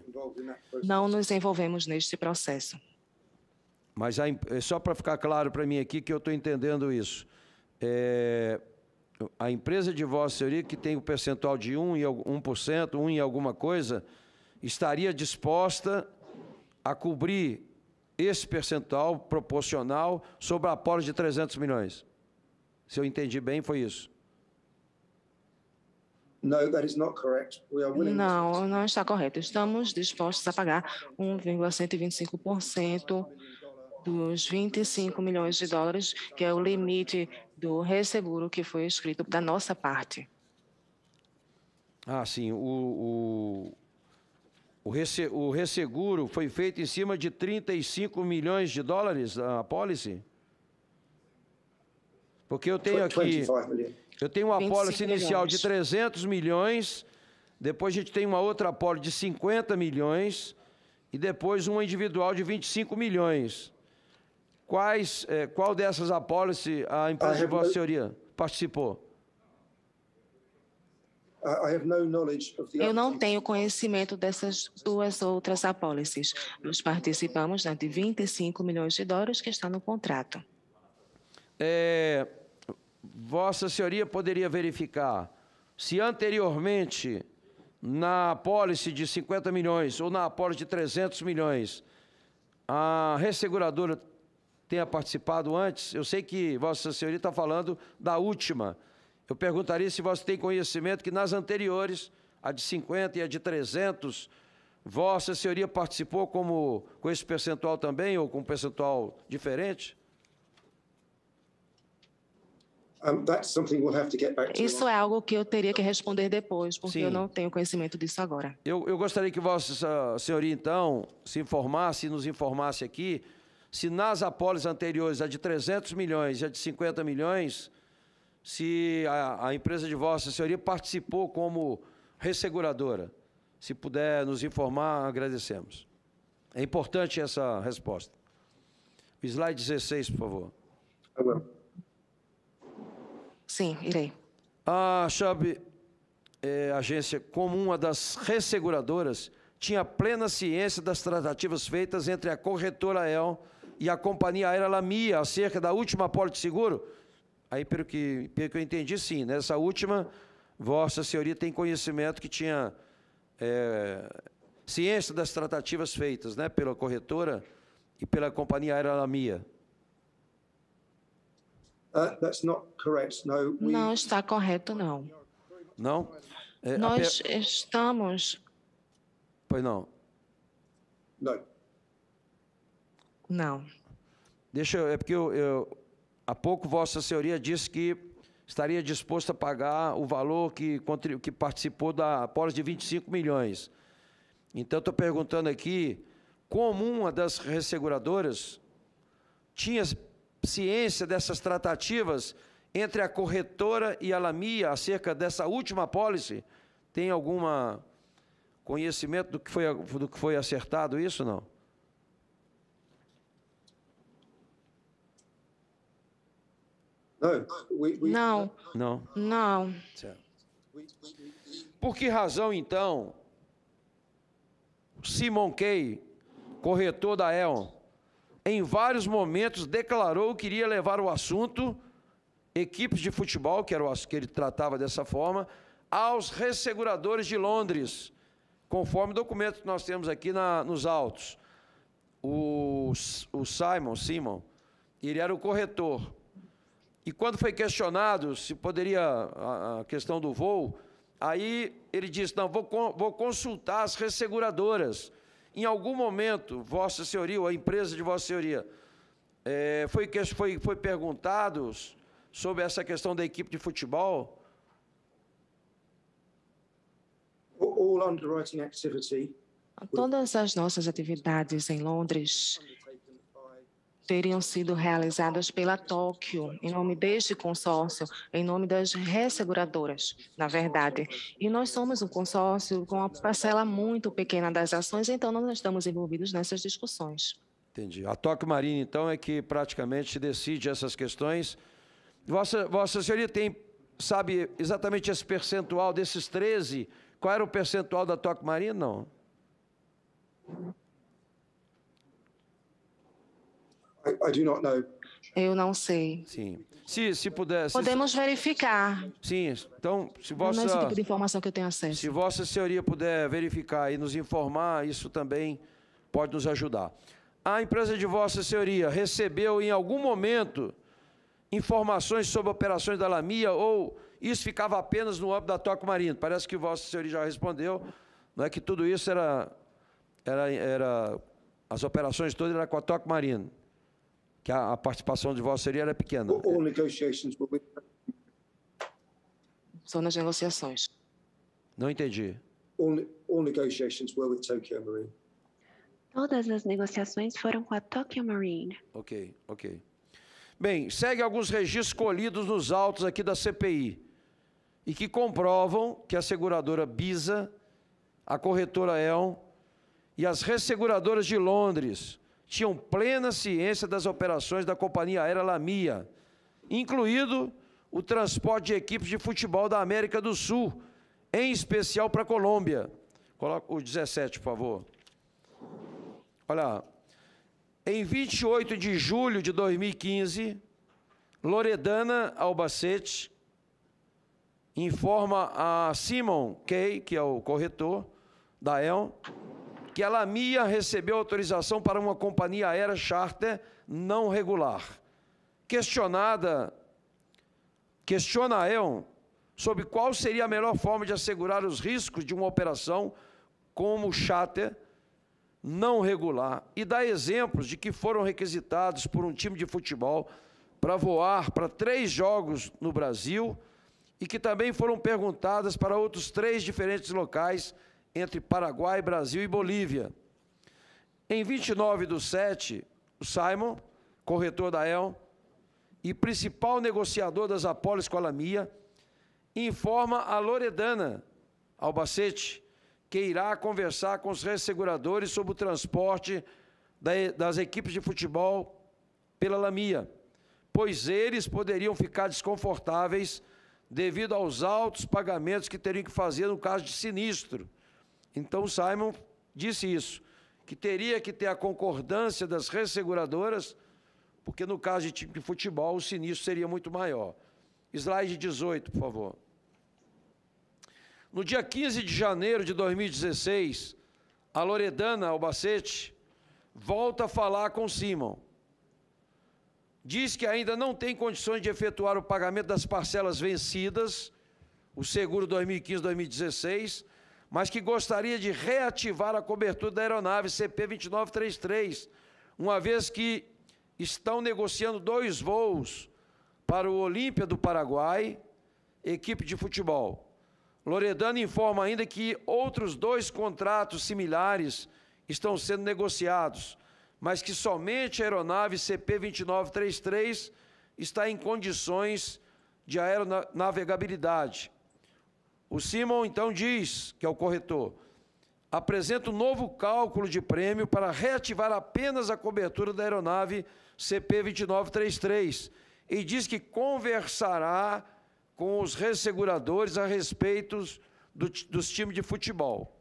[SPEAKER 6] Não nos envolvemos neste processo.
[SPEAKER 5] Mas só para ficar claro para mim aqui que eu estou entendendo isso. A empresa de Vossa Senhoria, que tem o percentual de 1%, 1 e alguma coisa, estaria disposta a cobrir esse percentual proporcional sobre a apólice de 300 milhões. Se eu entendi bem, foi isso.
[SPEAKER 6] Não, não está correto. Estamos dispostos a pagar 1,125% dos US$25 milhões, que é o limite do resseguro que foi escrito da nossa parte.
[SPEAKER 5] Ah, sim. O resseguro foi feito em cima de US$35 milhões a apólice? Porque eu tenho aqui... Eu tenho uma apólice inicial de 300 milhões, depois a gente tem uma outra apólice de 50 milhões e depois uma individual de 25 milhões. Qual dessas apólices a empresa de Vossa Senhoria participou?
[SPEAKER 6] Eu não tenho conhecimento dessas duas outras apólices. Nós participamos de US$25 milhões que está no contrato.
[SPEAKER 5] Vossa Senhoria poderia verificar se anteriormente, na apólice de 50 milhões ou na apólice de 300 milhões, a resseguradora tenha participado antes? Eu sei que Vossa Senhoria está falando da última. Eu perguntaria se você tem conhecimento que nas anteriores, a de 50 e a de 300, Vossa Senhoria participou com esse percentual também ou com um percentual diferente?
[SPEAKER 6] Isso é algo que eu teria que responder depois, porque
[SPEAKER 5] Sim.
[SPEAKER 6] Eu não tenho conhecimento disso agora.
[SPEAKER 5] Eu gostaria que Vossa Senhoria, então, nos informasse aqui, se nas apólices anteriores, a de 300 milhões e a de 50 milhões, se a empresa de Vossa Senhoria participou como resseguradora. Se puder nos informar, agradecemos. É importante essa resposta. Slide 16, por favor.
[SPEAKER 6] Sim, irei.
[SPEAKER 5] A Chubb, agência como uma das resseguradoras, tinha plena ciência das tratativas feitas entre a corretora EL e a companhia aérea Lamia acerca da última apólice de seguro? Aí, pelo que eu entendi, sim. Nessa última, Vossa Senhoria tem conhecimento que tinha ciência das tratativas feitas, né, pela corretora e pela companhia aérea Lamia.
[SPEAKER 6] Não está correto, não.
[SPEAKER 5] Não?
[SPEAKER 6] Nós estamos...
[SPEAKER 5] Pois não.
[SPEAKER 2] No.
[SPEAKER 6] Não.
[SPEAKER 5] É porque há pouco Vossa Senhoria disse que estaria disposto a pagar o valor que participou da apólice de 25 milhões. Então, estou perguntando aqui, como uma das resseguradoras tinha ciência dessas tratativas entre a corretora e a Lamia acerca dessa última apólice? Tem algum conhecimento do que foi acertado isso, não?
[SPEAKER 6] Não.
[SPEAKER 5] Não.
[SPEAKER 6] Não.
[SPEAKER 5] Certo. Por que razão, então, Simon Kay, corretor da Aon, em vários momentos declarou que iria levar o assunto, equipes de futebol, que era o que ele tratava dessa forma, aos resseguradores de Londres, conforme o documento que nós temos aqui nos autos. O Simon, ele era o corretor. E quando foi questionado se poderia, a questão do voo, aí ele disse, não, vou consultar as resseguradoras. Em algum momento, Vossa Senhoria, ou a empresa de Vossa Senhoria, foi perguntado sobre essa questão da equipe de futebol?
[SPEAKER 2] All underwriting activity
[SPEAKER 6] Todas as nossas atividades em Londres teriam sido realizadas pela Tóquio, em nome deste consórcio, em nome das resseguradoras, na verdade. E nós somos um consórcio com uma parcela muito pequena das ações, então não estamos envolvidos nessas discussões.
[SPEAKER 5] Entendi. A Tóquio Marine, então, é que praticamente decide essas questões. Vossa Senhoria sabe exatamente esse percentual desses 13? Qual era o percentual da Tóquio Marine? Não.
[SPEAKER 2] I do not know.
[SPEAKER 6] Eu não sei.
[SPEAKER 5] Sim. Se puder...
[SPEAKER 6] Podemos verificar.
[SPEAKER 5] Sim, então,
[SPEAKER 6] Não é esse tipo de informação que eu tenho acesso.
[SPEAKER 5] Se Vossa Senhoria puder verificar e nos informar, isso também pode nos ajudar. A empresa de Vossa Senhoria recebeu em algum momento informações sobre operações da Lamia ou isso ficava apenas no âmbito da Tóquio Marine? Parece que Vossa Senhoria já respondeu, não é que tudo isso era as operações todas eram com a Tóquio Marine, que a participação de Vossa Senhoria era pequena.
[SPEAKER 2] All negotiations were with...
[SPEAKER 6] São nas negociações.
[SPEAKER 5] Não entendi.
[SPEAKER 2] All negotiations were with Tokyo Marine.
[SPEAKER 4] Todas as negociações foram com a Tokyo Marine.
[SPEAKER 5] Ok. Bem, segue alguns registros colhidos nos autos aqui da CPI e que comprovam que a seguradora Bisa, a corretora Aon e as resseguradoras de Londres tinham plena ciência das operações da companhia aérea Lamia, incluído o transporte de equipes de futebol da América do Sul, em especial para a Colômbia. Coloca o 17, por favor. Olha, em 28 de julho de 2015, Loredana Albacete informa a Simon Kay, que é o corretor da Aon, que a Lamia recebeu autorização para uma companhia aérea charter não regular. Questiona a Aon sobre qual seria a melhor forma de assegurar os riscos de uma operação como charter não regular e dá exemplos de que foram requisitados por um time de futebol para voar para 3 jogos no Brasil e que também foram perguntadas para outros 3 diferentes locais entre Paraguai, Brasil e Bolívia. Em 29/7, o Simon, corretor da Aon e principal negociador das apólices com a Lamia, informa a Loredana Albacete que irá conversar com os resseguradores sobre o transporte das equipes de futebol pela Lamia, pois eles poderiam ficar desconfortáveis devido aos altos pagamentos que teriam que fazer no caso de sinistro. Então, o Simon disse isso, que teria que ter a concordância das resseguradoras, porque no caso de time de futebol, o sinistro seria muito maior. Slide 18, por favor. No dia 15 de janeiro de 2016, a Loredana Albacete volta a falar com Simon. Diz que ainda não tem condições de efetuar o pagamento das parcelas vencidas, o seguro 2015-2016, mas que gostaria de reativar a cobertura da aeronave CP-2933, uma vez que estão negociando 2 voos para o Olímpia do Paraguai, equipe de futebol. Loredana informa ainda que outros 2 contratos similares estão sendo negociados, mas que somente a aeronave CP-2933 está em condições de aeronavegabilidade. O Simon, então, diz, que é o corretor, apresenta um novo cálculo de prêmio para reativar apenas a cobertura da aeronave CP-2933 e diz que conversará com os resseguradores a respeito dos times de futebol.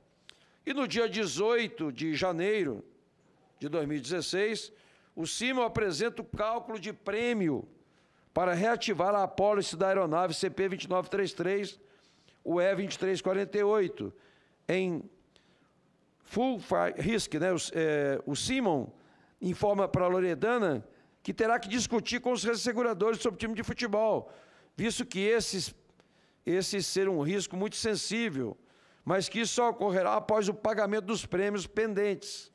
[SPEAKER 5] E no dia 18 de janeiro de 2016, o Simon apresenta o cálculo de prêmio para reativar a apólice da aeronave CP-2933, o E-2348, em full risk, né? O Simon informa para a Loredana que terá que discutir com os resseguradores sobre o time de futebol, visto que esse ser um risco muito sensível, mas que isso só ocorrerá após o pagamento dos prêmios pendentes.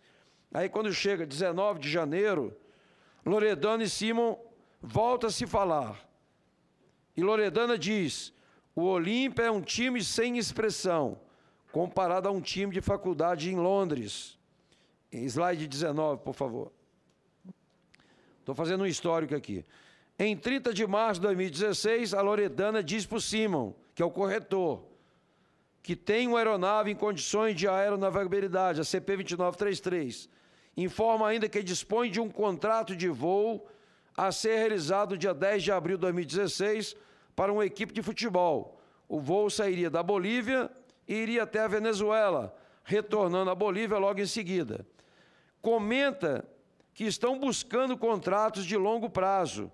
[SPEAKER 5] Aí, quando chega 19 de janeiro, Loredana e Simon voltam a se falar. E Loredana diz: o Olímpia é um time sem expressão, comparado a um time de faculdade em Londres. Slide 19, por favor. Estou fazendo um histórico aqui. Em 30 de março de 2016, a Loredana diz para o Simon, que é o corretor, que tem uma aeronave em condições de aeronavegabilidade, a CP-2933. Informa ainda que dispõe de um contrato de voo a ser realizado no dia 10 de abril de 2016 para uma equipe de futebol. O voo sairia da Bolívia e iria até a Venezuela, retornando à Bolívia logo em seguida. Comenta que estão buscando contratos de longo prazo,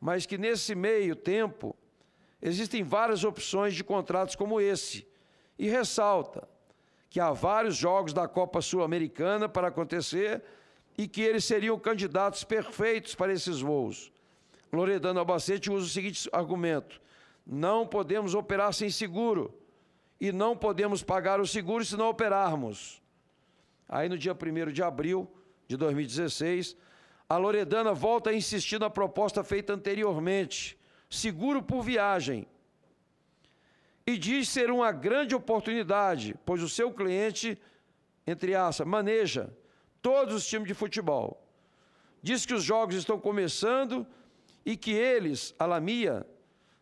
[SPEAKER 5] mas que nesse meio tempo existem várias opções de contratos como esse, e ressalta que há vários jogos da Copa Sul-Americana para acontecer e que eles seriam candidatos perfeitos para esses voos. Loredana Albacete usa o seguinte argumento: não podemos operar sem seguro e não podemos pagar o seguro se não operarmos. Aí, no dia 1º de abril de 2016, a Loredana volta a insistir na proposta feita anteriormente, seguro por viagem, e diz ser uma grande oportunidade, pois o seu cliente, entre aspas, maneja todos os times de futebol. Diz que os jogos estão começando e que eles, a Lamia,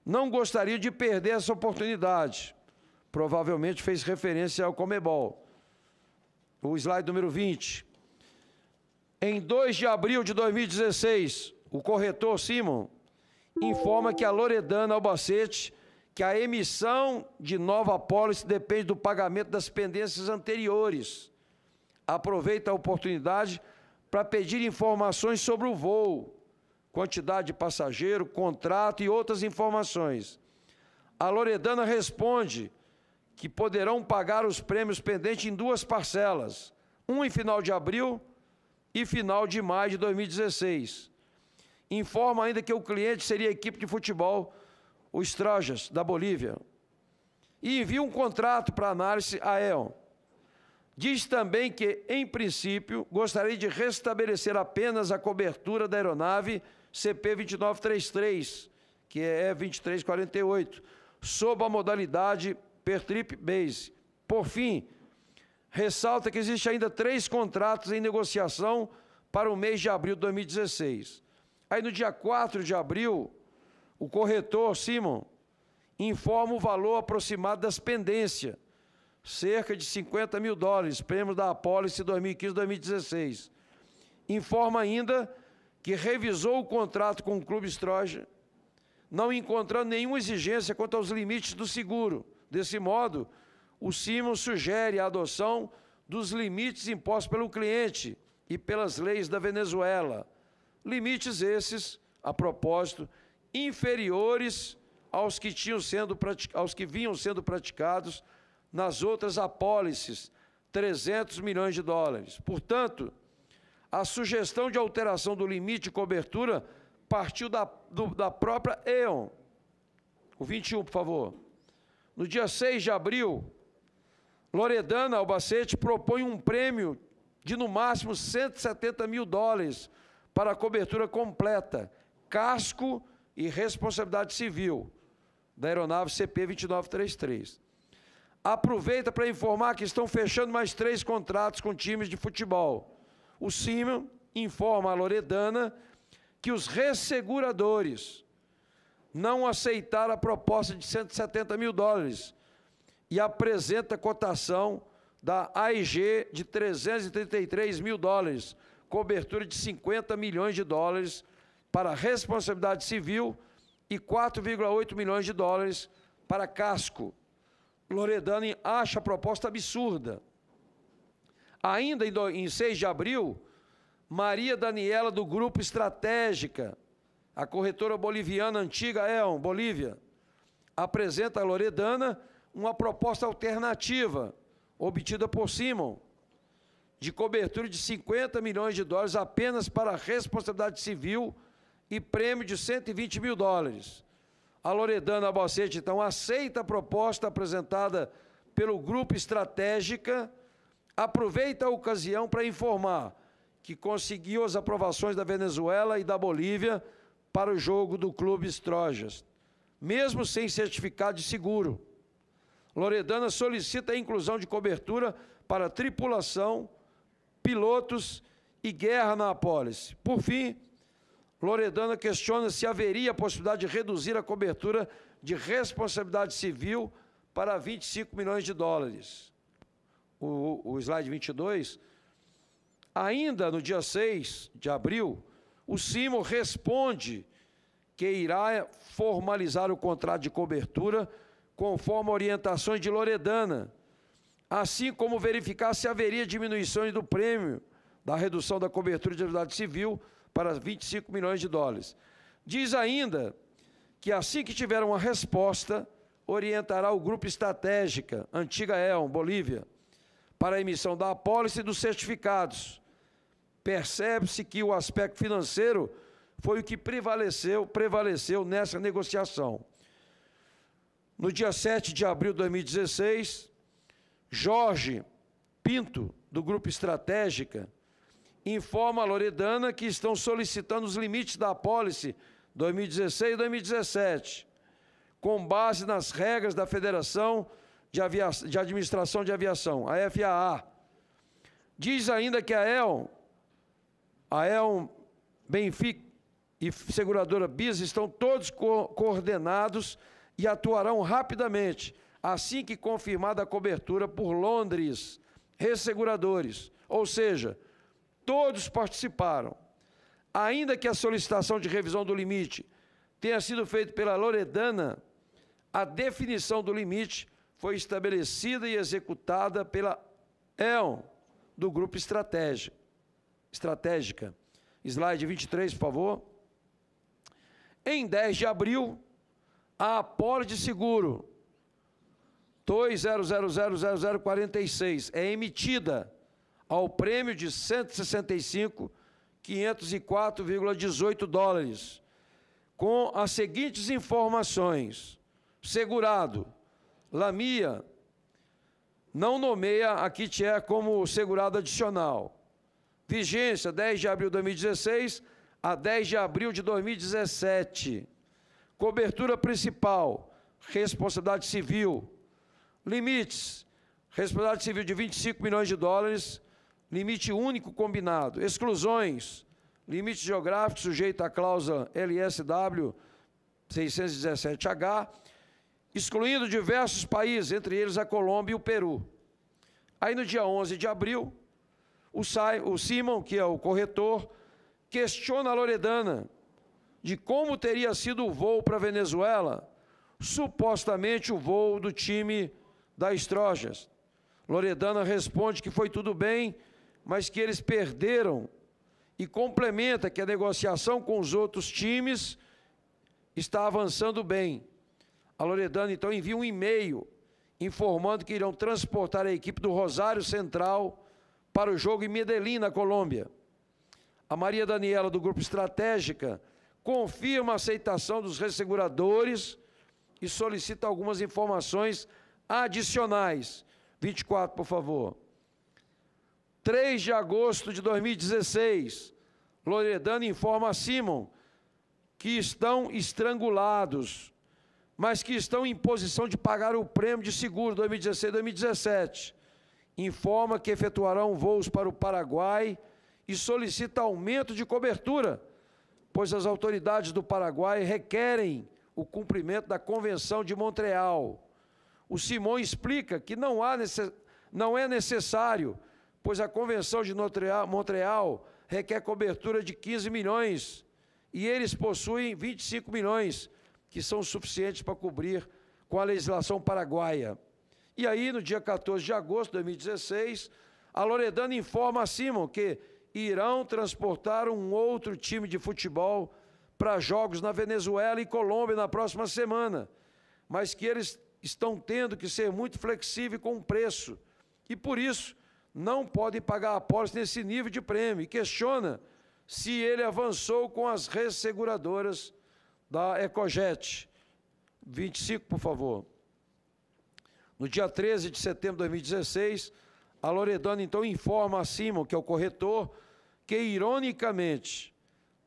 [SPEAKER 5] não gostariam de perder essa oportunidade. Provavelmente fez referência ao Comebol. O slide número 20. Em 2 de abril de 2016, o corretor Simon informa que a Loredana Albacete que a emissão de nova apólice depende do pagamento das pendências anteriores. Aproveita a oportunidade para pedir informações sobre o voo, quantidade de passageiro, contrato e outras informações. A Loredana responde que poderão pagar os prêmios pendentes em 2 parcelas, um em final de abril e final de maio de 2016. Informa ainda que o cliente seria a equipe de futebol, os Trajas, da Bolívia, e envia um contrato para análise à E.ON. Diz também que, em princípio, gostaria de restabelecer apenas a cobertura da aeronave CP-2933, que é E-2348, sob a modalidade per trip base. Por fim, ressalta que existe ainda 3 contratos em negociação para o mês de abril de 2016. Aí, no dia 4 de abril, o corretor Simon informa o valor aproximado das pendências, cerca de $50 mil, prêmio da apólice 2015-2016. Informa ainda que revisou o contrato com o Clube Stroja, não encontrando nenhuma exigência quanto aos limites do seguro. Desse modo, o Simon sugere a adoção dos limites impostos pelo cliente e pelas leis da Venezuela. Limites esses, a propósito, inferiores aos que vinham sendo praticados nas outras apólices, $300 milhões. Portanto, a sugestão de alteração do limite de cobertura partiu da própria E.ON. O 21, por favor. No dia 6 de abril, Loredana Albacete propõe um prêmio de, no máximo, $170 mil para a cobertura completa, casco e responsabilidade civil da aeronave CP-2933. Aproveita para informar que estão fechando mais 3 contratos com times de futebol. O Siemens informa a Loredana que os resseguradores não aceitaram a proposta de $170 mil e apresenta cotação da AIG de $333 mil, cobertura de $50 milhões para responsabilidade civil e $4,8 milhões para casco. Loredana acha a proposta absurda. Ainda em 6 de abril, Maria Daniela, do Grupo Estratégica, a corretora boliviana Antiga Aeon, Bolívia, apresenta a Loredana uma proposta alternativa, obtida por Siemens, de cobertura de $50 milhões apenas para responsabilidade civil e prêmio de $120 mil. A Loredana Albacete, então, aceita a proposta apresentada pelo Grupo Estratégica, aproveita a ocasião para informar que conseguiu as aprovações da Venezuela e da Bolívia para o jogo do Clube Trojas, mesmo sem certificado de seguro. Loredana solicita a inclusão de cobertura para tripulação, pilotos e guerra na apólice. Por fim, Loredana questiona se haveria a possibilidade de reduzir a cobertura de responsabilidade civil para $25 milhões. O slide 22. Ainda no dia 6 de abril, o Siemens responde que irá formalizar o contrato de cobertura conforme orientações de Loredana, assim como verificar se haveria diminuições do prêmio da redução da cobertura de atividade civil para $25 milhões. Diz ainda que, assim que tiver uma resposta, orientará o Grupo Estratégica, Antiga Aeon, Bolívia, para a emissão da apólice e dos certificados. Percebe-se que o aspecto financeiro foi o que prevaleceu nessa negociação. No dia 7 de abril de 2016, Jorge Pinto, do Grupo Estratégica, informa a Loredana que estão solicitando os limites da apólice 2016 e 2017, com base nas regras da Federação de Administração de Aviação, a FAA. Diz ainda que a Aeon, Benfica e seguradora BIS estão todos coordenados e atuarão rapidamente, assim que confirmada a cobertura por Londres Resseguradores, ou seja, todos participaram. Ainda que a solicitação de revisão do limite tenha sido feita pela Loredana, a definição do limite foi estabelecida e executada pela Aeon, do Grupo Estratégica. Slide 23, por favor. Em 10 de abril, a apólice de seguro 2000046 é emitida ao prêmio de $165.504,18, com as seguintes informações. Segurado, Lamia não nomeia a Kitier como segurado adicional. Vigência, 10 de abril de 2016 a 10 de abril de 2017. Cobertura principal, responsabilidade civil. Limites, responsabilidade civil de $25 milhões, limite único combinado. Exclusões, limite geográfico sujeito à cláusula LSW 617H, excluindo diversos países, entre eles a Colômbia e o Peru. Aí no dia 11 de abril, o Siemens, que é o corretor, questiona a Loredana de como teria sido o voo para a Venezuela, supostamente o voo do time das Trojas. Loredana responde que foi tudo bem, mas que eles perderam, e complementa que a negociação com os outros times está avançando bem. A Loredana, então, envia um e-mail informando que irão transportar a equipe do Rosário Central para o jogo em Medellín, na Colômbia. A Maria Daniela, do Grupo Estratégica, confirma a aceitação dos resseguradores e solicita algumas informações adicionais, 24, por favor. 3 de agosto de 2016, Loredana informa a Simon que estão estrangulados, mas que estão em posição de pagar o prêmio de seguro 2016 e 2017. Informa que efetuarão voos para o Paraguai e solicita aumento de cobertura, pois as autoridades do Paraguai requerem o cumprimento da Convenção de Montreal. O Simon explica que não é necessário, pois a Convenção de Montreal requer cobertura de 15 milhões e eles possuem 25 milhões, que são suficientes para cobrir com a legislação paraguaia. E aí, no dia 14 de agosto de 2016, a Loredana informa a Simon que irão transportar um outro time de futebol para jogos na Venezuela e Colômbia na próxima semana, mas que eles estão tendo que ser muito flexíveis com o preço e, por isso, não podem pagar apólice nesse nível de prêmio, e questiona se ele avançou com as resseguradoras da Ecojet. 25, por favor. No dia 13 de setembro de 2016, a Loredana, então, informa a Simon, que é o corretor, que, ironicamente,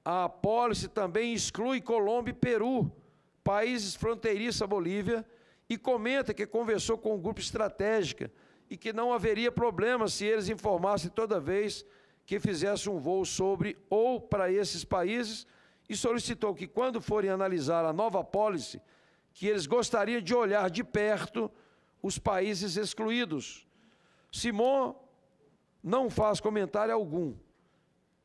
[SPEAKER 5] a apólice também exclui Colômbia e Peru, países fronteiriços à Bolívia, e comenta que conversou com um grupo estratégico e que não haveria problema se eles informassem toda vez que fizesse um voo sobre ou para esses países, e solicitou que, quando forem analisar a nova apólice, que eles gostariam de olhar de perto os países excluídos. Simon não faz comentário algum.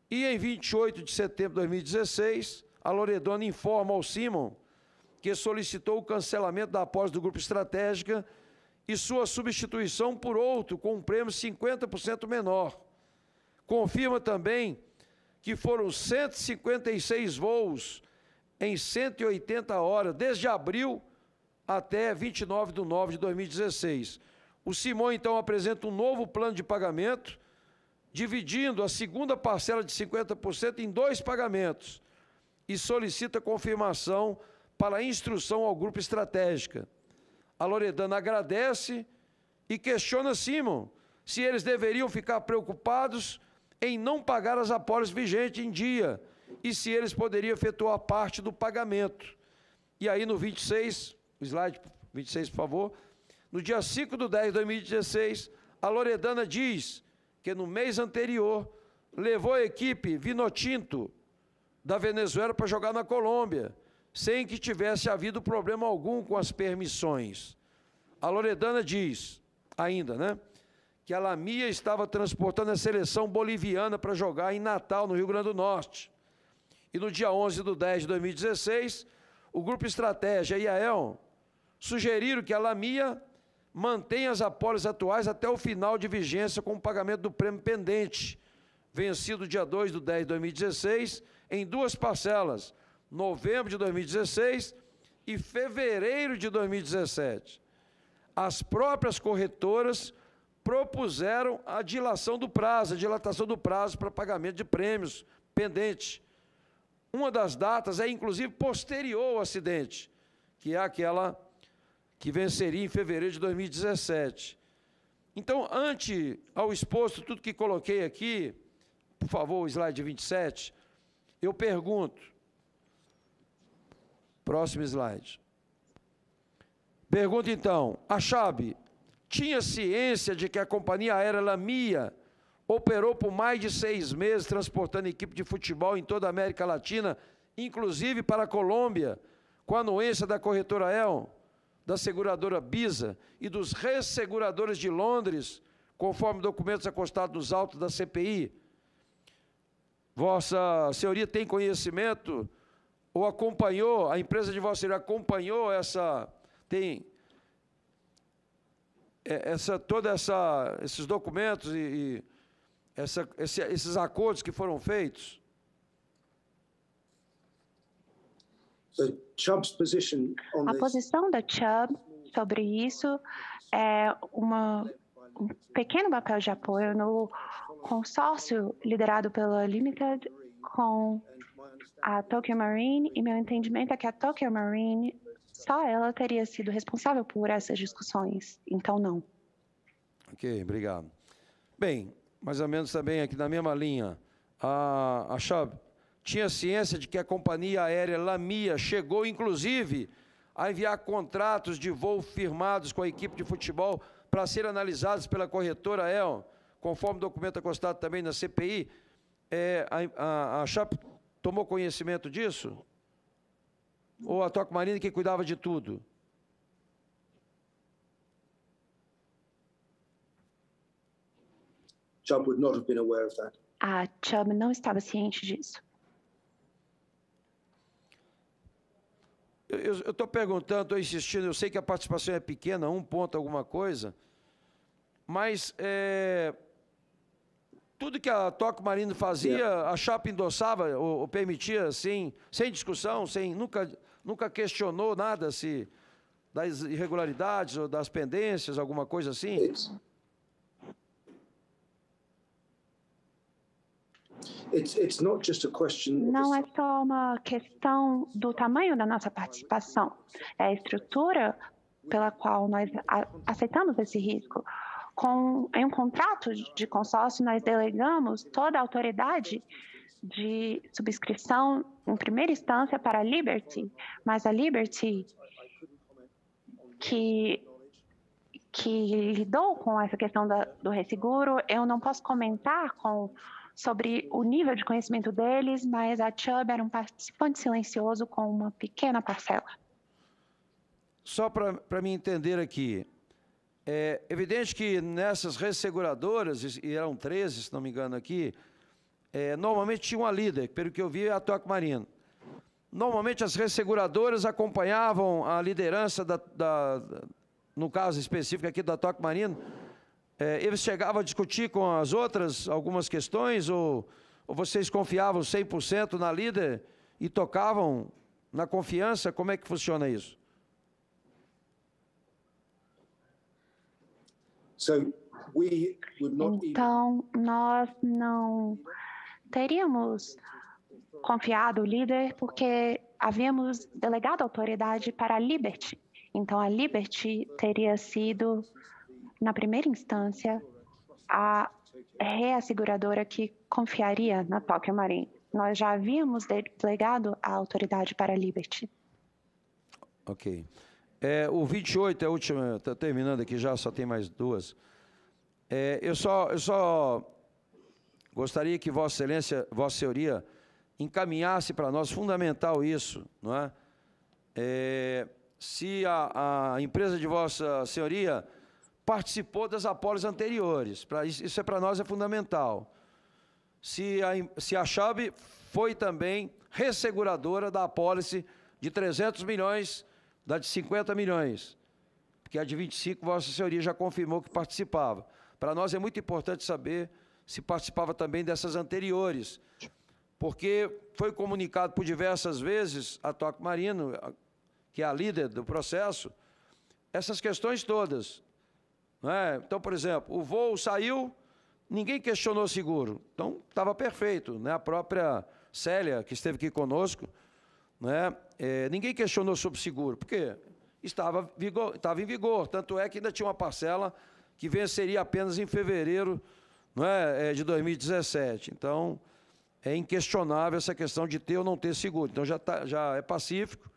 [SPEAKER 5] E em 28 de setembro de 2016, a Loredana informa ao Simon que solicitou o cancelamento da apólice do Grupo Estratégica e sua substituição por outro com um prêmio 50% menor. Confirma também que foram 156 voos em 180 horas, desde abril até 29 de nove de 2016. O Simon, então, apresenta um novo plano de pagamento, dividindo a segunda parcela de 50% em 2 pagamentos, e solicita confirmação para a instrução ao Grupo Estratégica. A Loredana agradece e questiona Simon se eles deveriam ficar preocupados em não pagar as apólices vigentes em dia e se eles poderiam efetuar parte do pagamento. E aí, no 26, o slide 26, por favor, no dia 5/10 de 2016, a Loredana diz que no mês anterior levou a equipe Vinotinto da Venezuela para jogar na Colômbia, sem que tivesse havido problema algum com as permissões. A Loredana diz ainda, né, que a Lamia estava transportando a seleção boliviana para jogar em Natal, no Rio Grande do Norte. E no dia 11/10 de 2016, o Grupo Estratégia e a EL sugeriram que a Lamia mantenha as apólices atuais até o final de vigência com o pagamento do prêmio pendente, vencido dia 2/10 de 2016, em 2 parcelas, novembro de 2016 e fevereiro de 2017. As próprias corretoras propuseram a dilatação do prazo para pagamento de prêmios pendentes. Uma das datas é, inclusive, posterior ao acidente, que é aquela que venceria em fevereiro de 2017. Então, ante ao exposto tudo que coloquei aqui, por favor, o slide 27, eu pergunto, próximo slide. Pergunta, então, a Chab tinha ciência de que a companhia aérea Lamia operou por mais de 6 meses transportando equipe de futebol em toda a América Latina, inclusive para a Colômbia, com a anuência da corretora EL, da seguradora Bisa e dos resseguradores de Londres, conforme documentos acostados nos autos da CPI? Vossa Senhoria tem conhecimento ou acompanhou, a empresa de Vossa Senhoria acompanhou esses documentos e esses acordos que foram feitos?
[SPEAKER 4] A posição da Chubb sobre isso é um pequeno papel de apoio no consórcio liderado pela Limited com a Tokyo Marine, e meu entendimento é que a Tokyo Marine, só ela teria sido responsável por essas discussões, então não.
[SPEAKER 5] Ok, obrigado. Bem, mais ou menos também aqui na mesma linha, a Chubb tinha ciência de que a companhia aérea Lamia chegou, inclusive, a enviar contratos de voo firmados com a equipe de futebol para serem analisados pela corretora EL, conforme o documento acostado também na CPI. A Chubb tomou conhecimento disso? Ou a Tokyo Marine que cuidava de tudo?
[SPEAKER 2] Chubb would not have been aware of that.
[SPEAKER 4] A Chubb não estava ciente disso.
[SPEAKER 5] Eu estou perguntando, estou insistindo, eu sei que a participação é pequena, 1 ponto alguma coisa, mas tudo que a Tokyo Marine fazia, a Chubb endossava ou permitia sem discussão, nunca questionou nada das irregularidades ou das pendências, alguma coisa assim?
[SPEAKER 4] Não é só uma questão do tamanho da nossa participação, é a estrutura pela qual nós aceitamos esse risco. Em um contrato de consórcio, nós delegamos toda a autoridade de subscrição em primeira instância para a Liberty, mas a Liberty que lidou com essa questão do resseguro, eu não posso comentar sobre o nível de conhecimento deles, mas a Chubb era um participante silencioso com uma pequena parcela.
[SPEAKER 5] Só para me entender aqui, é evidente que nessas resseguradoras, e eram 13, se não me engano aqui, normalmente tinha uma líder, pelo que eu vi, a Tokyo Marine. Normalmente as resseguradoras acompanhavam a liderança no caso específico aqui da Tokyo Marine. Eles chegavam a discutir com as outras algumas questões, ou vocês confiavam 100% na líder e tocavam na confiança? Como é que funciona isso?
[SPEAKER 4] Então, nós não teríamos confiado o líder porque havíamos delegado autoridade para a Liberty. Então, a Liberty teria sido, na primeira instância, a reasseguradora que confiaria na Tokyo Marine. Nós já havíamos delegado a autoridade para a Liberty.
[SPEAKER 5] Ok. O 28 é a última, está terminando aqui já, só tem mais 2. Eu só gostaria que Vossa Excelência, Vossa Senhoria, encaminhasse para nós, fundamental isso, não é? Se a empresa de Vossa Senhoria participou das apólices anteriores, isso para nós é fundamental. Se a Chubb foi também resseguradora da apólice de 300 milhões, da de 50 milhões, porque a de 25 Vossa Senhoria já confirmou que participava. Para nós é muito importante saber se participava também dessas anteriores, porque foi comunicado por diversas vezes a Tokyo Marine, que é a líder do processo, essas questões todas. Não é? Então, por exemplo, o voo saiu, ninguém questionou o seguro, então estava perfeito, né? A própria Célia, que esteve aqui conosco, né? Ninguém questionou sobre o seguro, porque estava em vigor, tanto é que ainda tinha uma parcela que venceria apenas em fevereiro, não é, de 2017. Então, é inquestionável essa questão de ter ou não ter seguro. Então, já é pacífico.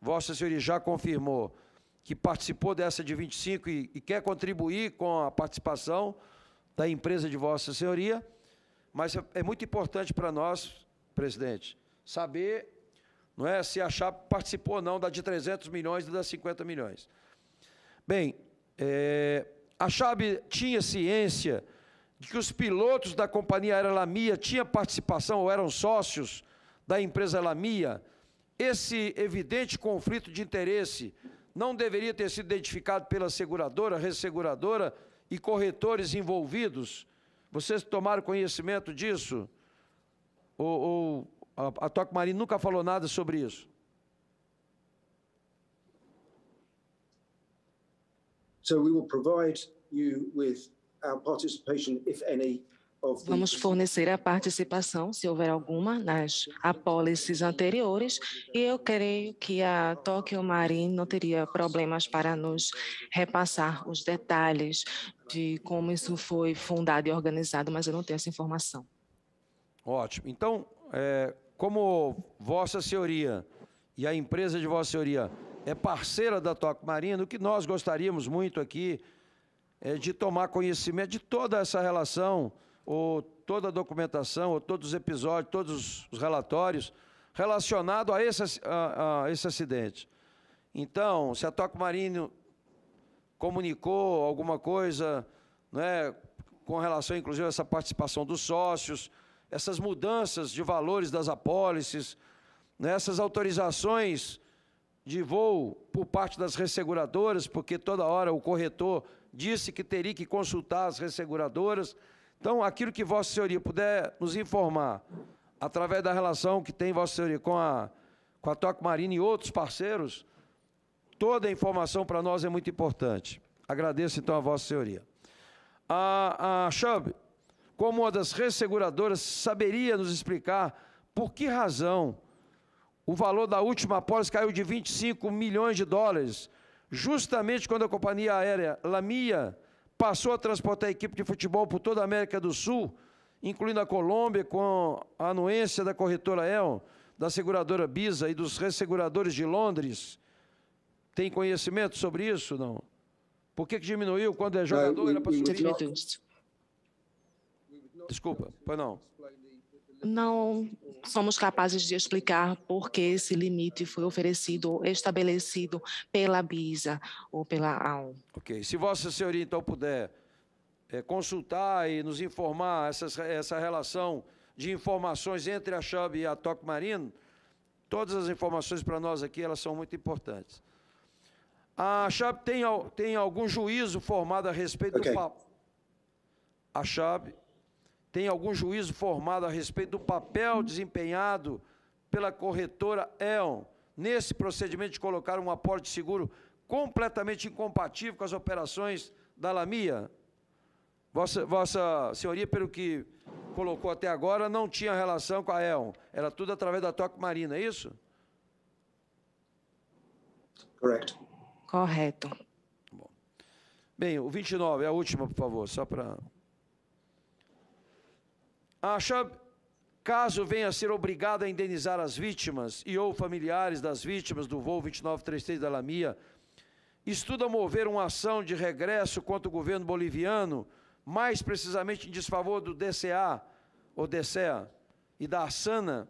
[SPEAKER 5] Vossa Senhoria já confirmou que participou dessa de 25 e quer contribuir com a participação da empresa de Vossa Senhoria, mas é muito importante para nós, presidente, saber, não é, se a Chubb participou ou não da de 300 milhões e das 50 milhões. Bem, a Chubb tinha ciência de que os pilotos da companhia aérea Lamia tinham participação ou eram sócios da empresa Lamia. Esse evidente conflito de interesse não deveria ter sido identificado pela seguradora, resseguradora e corretores envolvidos? Vocês tomaram conhecimento disso? Ou a Tokyo Marine nunca falou nada sobre isso?
[SPEAKER 2] So we will provide you with our participation, if any, of the
[SPEAKER 6] Vamos fornecer a participação, se houver alguma, nas apólices anteriores, e eu creio que a Tokyo Marine não teria problemas para nos repassar os detalhes de como isso foi fundado e organizado, mas eu não tenho essa informação.
[SPEAKER 5] Ótimo. Então, como Vossa Senhoria e a empresa de Vossa Senhoria é parceira da Tokyo Marine, o que nós gostaríamos muito aqui é de tomar conhecimento de toda essa relação, ou toda a documentação, ou todos os episódios, todos os relatórios relacionados a esse acidente. Então, se a Tokyo Marine comunicou alguma coisa, né, com relação, inclusive, a essa participação dos sócios, essas mudanças de valores das apólices, né, essas autorizações de voo por parte das resseguradoras, porque toda hora o corretor disse que teria que consultar as resseguradoras. Então, aquilo que Vossa Senhoria puder nos informar, através da relação que tem Vossa Senhoria com a Tokyo Marine e outros parceiros, toda a informação para nós é muito importante. Agradeço, então, a Vossa Senhoria. A Chubb, como uma das resseguradoras, saberia nos explicar por que razão o valor da última apólice caiu de 25 milhões de dólares, justamente quando a companhia aérea Lamia passou a transportar a equipe de futebol por toda a América do Sul, incluindo a Colômbia, com a anuência da corretora El, da seguradora Bisa e dos resseguradores de Londres. Tem conhecimento sobre isso, não? Por que diminuiu quando é jogador? Era para subir? Desculpa, pois não.
[SPEAKER 6] Não somos capazes de explicar por que esse limite foi oferecido ou estabelecido pela Bisa ou pela AON.
[SPEAKER 5] Ok. Se Vossa Senhoria, então, puder consultar e nos informar essa relação de informações entre a Chubb e a Tokyo Marine, todas as informações para nós aqui, elas são muito importantes. A Chubb tem algum juízo formado a respeito A Chubb tem algum juízo formado a respeito do papel desempenhado pela corretora E.ON nesse procedimento de colocar um apólice de seguro completamente incompatível com as operações da Lamia? Vossa Senhoria, pelo que colocou até agora, não tinha relação com a E.ON. Era tudo através da Tokyo Marine, é isso?
[SPEAKER 2] Correct.
[SPEAKER 6] Correto.
[SPEAKER 5] Bom. Bem, o 29, a última, por favor, só para... A Chubb, caso venha a ser obrigada a indenizar as vítimas e ou familiares das vítimas do voo 2933 da Lamia, estuda mover uma ação de regresso contra o governo boliviano, mais precisamente em desfavor do DCA, ou DCEA, e da ASANA,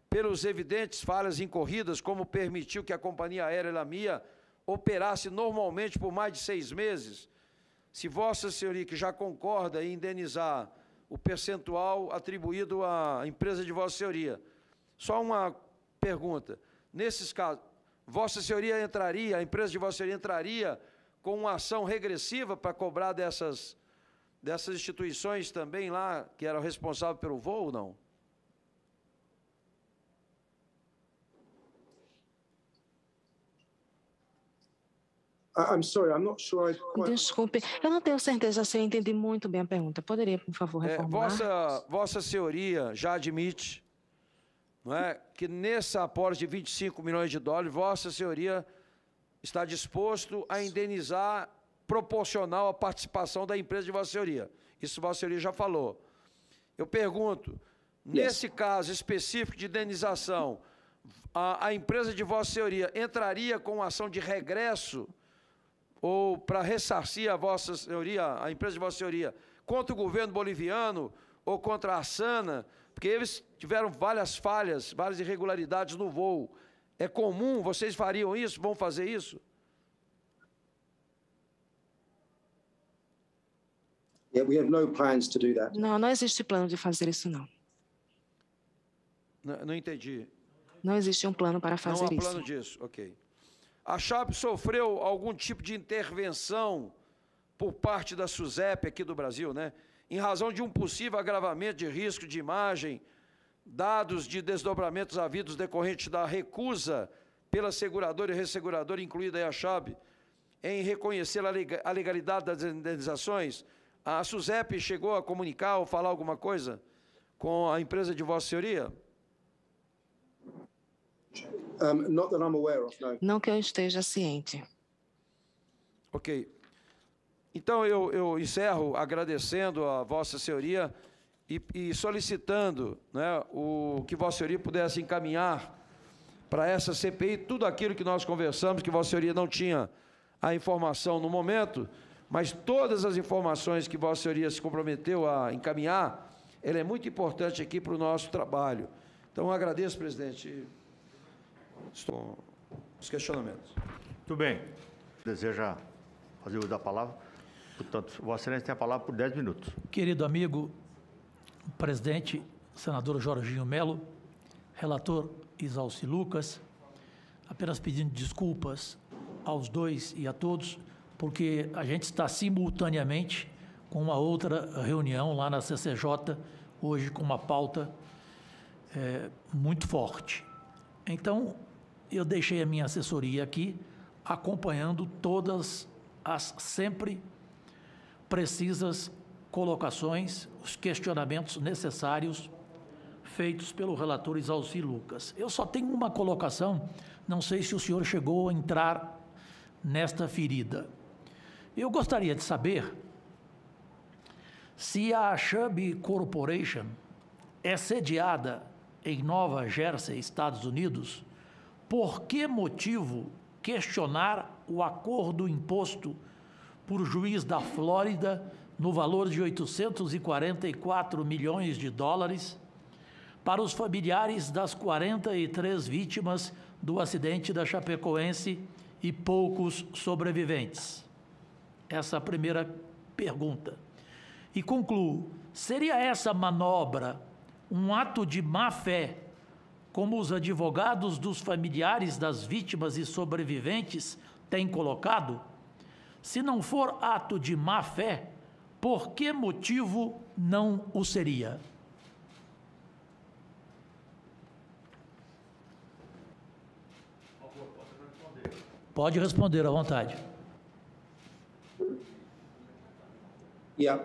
[SPEAKER 5] pelos evidentes falhas incorridas, como permitiu que a companhia aérea Lamia operasse normalmente por mais de 6 meses. Se Vossa Senhoria, que já concorda em indenizar o percentual atribuído à empresa de Vossa Senhoria. Só uma pergunta. Nesses casos, Vossa Senhoria entraria, a empresa de Vossa Senhoria entraria com uma ação regressiva para cobrar dessas instituições também lá, que eram responsáveis pelo voo, não?
[SPEAKER 2] I'm sorry, I'm not sure I quite...
[SPEAKER 6] Desculpe, eu não tenho certeza se eu entendi muito bem a pergunta. Poderia, por favor, reformular?
[SPEAKER 5] Vossa Senhoria já admite, não é, que nessa apólice de 25 milhões de dólares, Vossa Senhoria está disposto a indenizar proporcional à participação da empresa de Vossa Senhoria. Isso Vossa Senhoria já falou. Eu pergunto, nesse caso específico de indenização, a empresa de Vossa Senhoria entraria com ação de regresso ou para ressarcir a Vossa Senhoria, a empresa de Vossa Senhoria, contra o governo boliviano ou contra a ASANA, porque eles tiveram várias falhas, várias irregularidades no voo. É comum, vocês fariam isso, vão fazer isso?
[SPEAKER 2] Yeah, we have no plans to do that.
[SPEAKER 6] Não, não existe plano de fazer isso, não.
[SPEAKER 5] Não entendi.
[SPEAKER 6] Não existe um plano para fazer isso.
[SPEAKER 5] Não há plano disso, ok. A Chubb sofreu algum tipo de intervenção por parte da SUSEP aqui do Brasil, né? Em razão de um possível agravamento de risco de imagem, dados de desdobramentos havidos decorrentes da recusa pela seguradora e resseguradora, incluída aí a Chubb, em reconhecer a legalidade das indenizações. A SUSEP chegou a comunicar ou falar alguma coisa com a empresa de Vossa Senhoria?
[SPEAKER 2] Not that I'm aware of, no.
[SPEAKER 6] Não que eu esteja ciente.
[SPEAKER 5] Ok. Então, eu encerro agradecendo a Vossa Senhoria e solicitando, né, que Vossa Senhoria pudesse encaminhar para essa CPI tudo aquilo que nós conversamos, que Vossa Senhoria não tinha a informação no momento, mas todas as informações que Vossa Senhoria se comprometeu a encaminhar, ela é muito importante aqui para o nosso trabalho. Então, eu agradeço, presidente. Estou os questionamentos.
[SPEAKER 1] Muito bem. Deseja fazer uso da palavra? Portanto, Vossa Excelência tem a palavra por 10 minutos.
[SPEAKER 7] Querido amigo, presidente, senador Jorginho Melo, relator Isalci Lucas, apenas pedindo desculpas aos dois e a todos, porque a gente está simultaneamente com uma outra reunião lá na CCJ, hoje com uma pauta muito forte. Então, eu deixei a minha assessoria aqui, acompanhando todas as sempre precisas colocações, os questionamentos necessários feitos pelo relator Isalci Lucas. Eu só tenho uma colocação, não sei se o senhor chegou a entrar nesta ferida. Eu gostaria de saber se a Chubb Corporation é sediada em Nova Jersey, Estados Unidos, por que motivo questionar o acordo imposto por juiz da Flórida no valor de 844 milhões de dólares para os familiares das 43 vítimas do acidente da Chapecoense e poucos sobreviventes? Essa é a primeira pergunta. E concluo, seria essa manobra um ato de má-fé, como os advogados dos familiares das vítimas e sobreviventes têm colocado? Se não for ato de má-fé, por que motivo não o seria? Pode responder à vontade.
[SPEAKER 2] Yeah.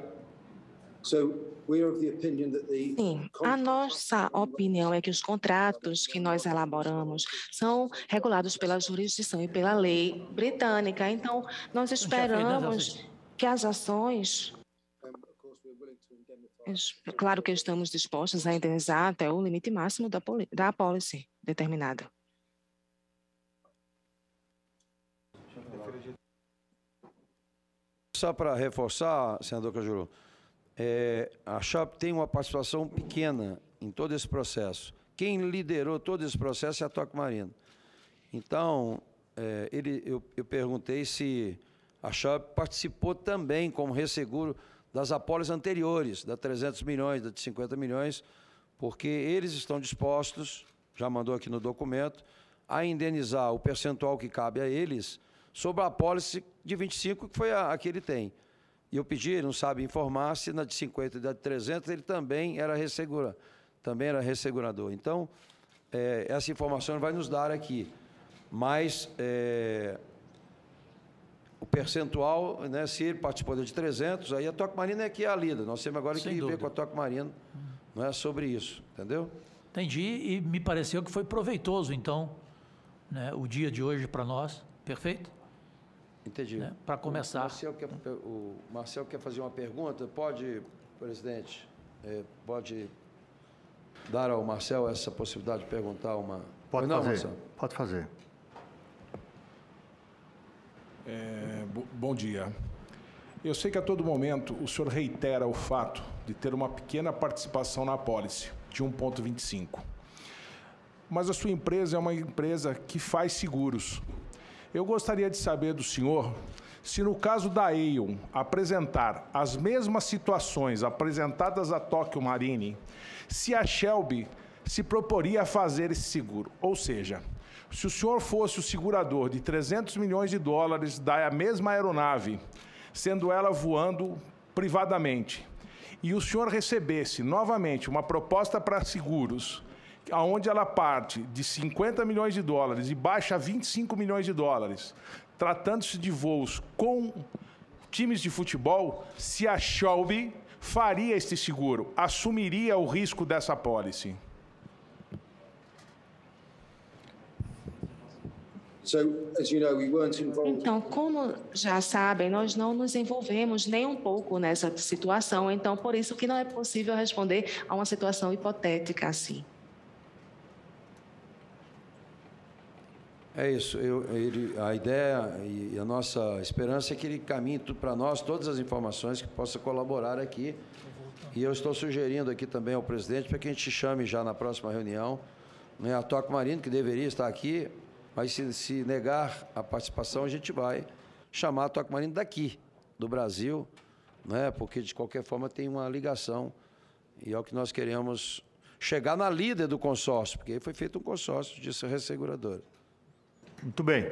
[SPEAKER 2] So we are of the opinion that the
[SPEAKER 6] Sim, a nossa opinião é que os contratos que nós elaboramos são regulados pela jurisdição e pela lei britânica. Então, nós esperamos que as ações... Claro que estamos dispostos a indenizar até o limite máximo da policy determinada.
[SPEAKER 5] Só para reforçar, senador Cajuru, a Chubb tem uma participação pequena em todo esse processo. Quem liderou todo esse processo é a Toque Marino. Então, eu perguntei se a Chubb participou também como resseguro das apólices anteriores, da 300 milhões, da de 50 milhões, porque eles estão dispostos, já mandou aqui no documento, a indenizar o percentual que cabe a eles sobre a apólice de 25, que foi a que ele tem. E eu pedi, ele não sabe informar se na de 50 e da de 300 ele também era ressegurador. Então, essa informação ele vai nos dar aqui. Mas o percentual, né, se ele participou de 300, aí a Toque Marino é que é a líder. Nós temos agora que ver com a Toque Marino, não é sobre isso, entendeu?
[SPEAKER 7] Entendi, e me pareceu que foi proveitoso, então, né, o dia de hoje para nós. Perfeito?
[SPEAKER 5] Entendi.
[SPEAKER 7] Né, para começar.
[SPEAKER 5] O Marcel quer fazer uma pergunta? Pode, presidente, pode dar ao Marcel essa possibilidade de perguntar uma...
[SPEAKER 1] Pode
[SPEAKER 5] não,
[SPEAKER 1] fazer,
[SPEAKER 5] Marcel?
[SPEAKER 1] pode fazer.
[SPEAKER 8] Bom dia. Eu sei que a todo momento o senhor reitera o fato de ter uma pequena participação na apólice, de 1,25. Mas a sua empresa é uma empresa que faz seguros. Eu gostaria de saber do senhor se no caso da Aon apresentar as mesmas situações apresentadas à Tokio Marine, se a Shelby se proporia a fazer esse seguro. Ou seja, se o senhor fosse o segurador de 300 milhões de dólares da mesma aeronave, sendo ela voando privadamente, e o senhor recebesse novamente uma proposta para seguros, onde ela parte de 50 milhões de dólares e baixa a 25 milhões de dólares, tratando-se de voos com times de futebol se a Shelby faria este seguro, assumiria o risco dessa apólice.
[SPEAKER 6] Então, como já sabem, nós não nos envolvemos nem um pouco nessa situação, então por isso que não é possível responder a uma situação hipotética assim.
[SPEAKER 5] É isso. A ideia e a nossa esperança é que ele caminhe para nós todas as informações que possa colaborar aqui. E eu estou sugerindo aqui também ao presidente para que a gente chame já na próxima reunião, né, a Toque Marino, que deveria estar aqui, mas se negar a participação, a gente vai chamar a Toque Marino daqui, do Brasil, né, porque de qualquer forma tem uma ligação e é o que nós queremos chegar na líder do consórcio, porque aí foi feito um consórcio de resseguradora.
[SPEAKER 1] Muito bem.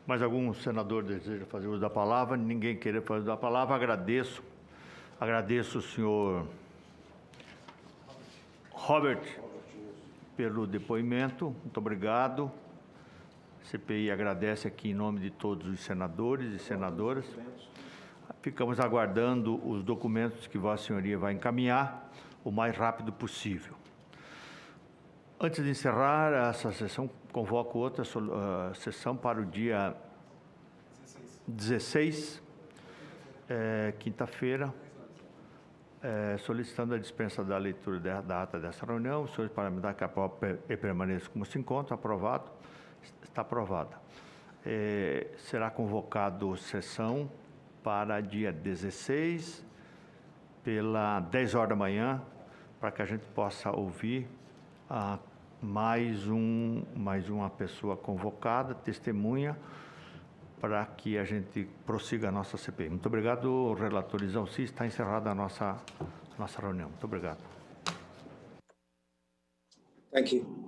[SPEAKER 1] Mais algum senador deseja fazer uso da palavra? Ninguém querer fazer uso da palavra. Agradeço o senhor Robert pelo depoimento. Muito obrigado. A CPI agradece aqui em nome de todos os senadores e senadoras. Ficamos aguardando os documentos que Vossa Senhoria vai encaminhar o mais rápido possível. Antes de encerrar essa sessão, convoco outra sessão para o dia 16, quinta-feira, solicitando a dispensa da leitura da ata dessa reunião. Os senhores parlamentares que aprovam e permaneçam como se encontram, aprovado. Está aprovada. Será convocado sessão para dia 16, pela 10 horas da manhã, para que a gente possa ouvir mais uma pessoa convocada, testemunha, para que a gente prossiga a nossa CPI. Muito obrigado, relator Izalci. Está encerrada a nossa reunião. Muito obrigado.
[SPEAKER 2] Thank you.